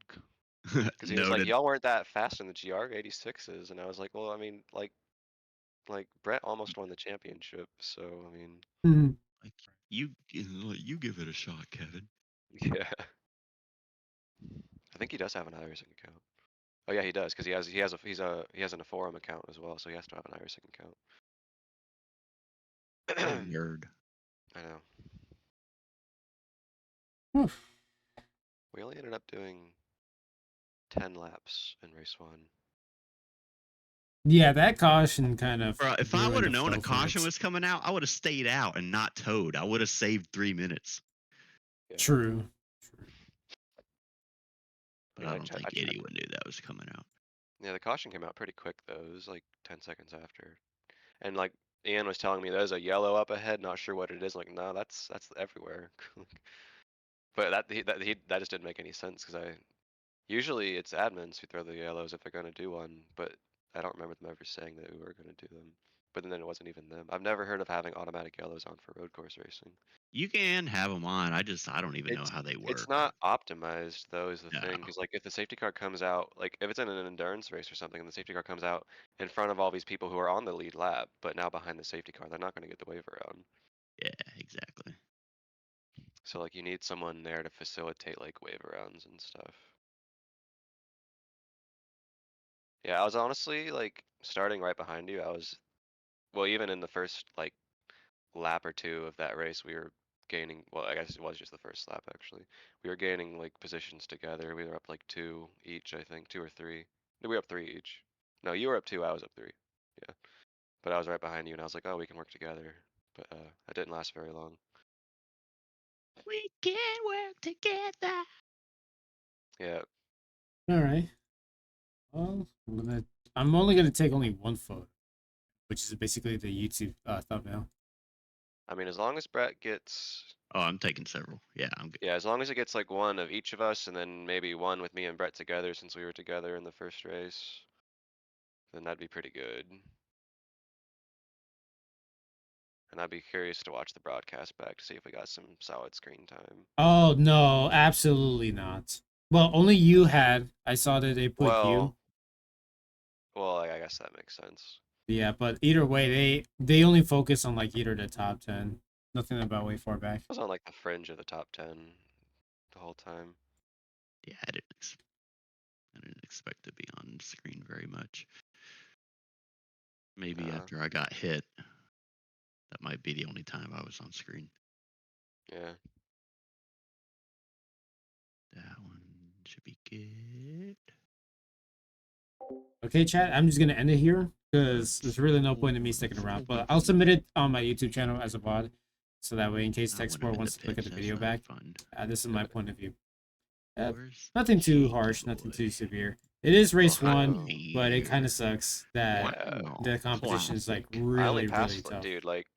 Because he was like, Noted. y'all weren't that fast in the GR86s, and I was like, well, I mean, like Brett almost won the championship, so I mean, Mhm. Like you give it a shot, Kevin. yeah. I think he does have an iRacing account. Oh yeah, he does, because he has a forum account as well, so he has to have an iRacing account. Nerd. I know. Whew. We only ended up doing 10 laps in race 1. Yeah, that caution kind of. Bro, if I ruined would have the known a flow for caution it. was coming out, I would have stayed out and not towed. I would have saved 3 minutes. Yeah. True. But Yeah, I don't think anyone knew that was coming out. Yeah, the caution came out pretty quick though. It was like 10 seconds after. And like Ian was telling me there's a yellow up ahead, not sure what it is. Like, no, that's everywhere. But that just didn't make any sense because usually it's admins who throw the yellows if they're gonna do one, but I don't remember them ever saying that we were gonna do them. But then it wasn't even them. I've never heard of having automatic yellows on for road course racing. You can have them on. I don't even know how they work. It's not optimized though, is the No. thing. Because like if the safety car comes out, like if it's in an endurance race or something, and the safety car comes out in front of all these people who are on the lead lap, but now behind the safety car, they're not going to get the wave around. Yeah, exactly. So like you need someone there to facilitate like wave arounds and stuff. Yeah, I was honestly like starting right behind you. Well, even in the first like lap or two of that race, we were gaining. Well, I guess it was just the first lap actually. We were gaining like positions together. We were up like 2 each, I think, 2 or 3. No, we were up 3 each. No, you were up 2. I was up 3. Yeah, but I was right behind you, and I was like, oh, we can work together. But it didn't last very long. We can work together. Yeah. All right. Well, I'm only gonna take only one photo, which is basically the YouTube thumbnail. I mean, as long as Brett gets. Oh, I'm taking several. Yeah, I'm good. Yeah, as long as it gets like one of each of us, and then maybe one with me and Brett together, since we were together in the first race, then that'd be pretty good. And I'd be curious to watch the broadcast back to see if we got some solid screen time. Oh no, absolutely not. Well, only you had. I saw that they put you. Well, I guess that makes sense. Yeah, but either way, they only focus on like either the top 10. Nothing about way far back. I was on like the fringe of the top 10 the whole time. Yeah, I didn't expect to be on screen very much. Maybe after I got hit, that might be the only time I was on screen. Yeah. That one should be good. Okay, chat. I'm just gonna end it here because there's really no point in me sticking around. But I'll submit it on my YouTube channel as a VOD, so that way, in case TechSport wants to look at the video back, this is my point of view. Nothing too harsh, nothing too severe. It is race 1, but it kind of sucks that the competition is like really, really tough. Dude, like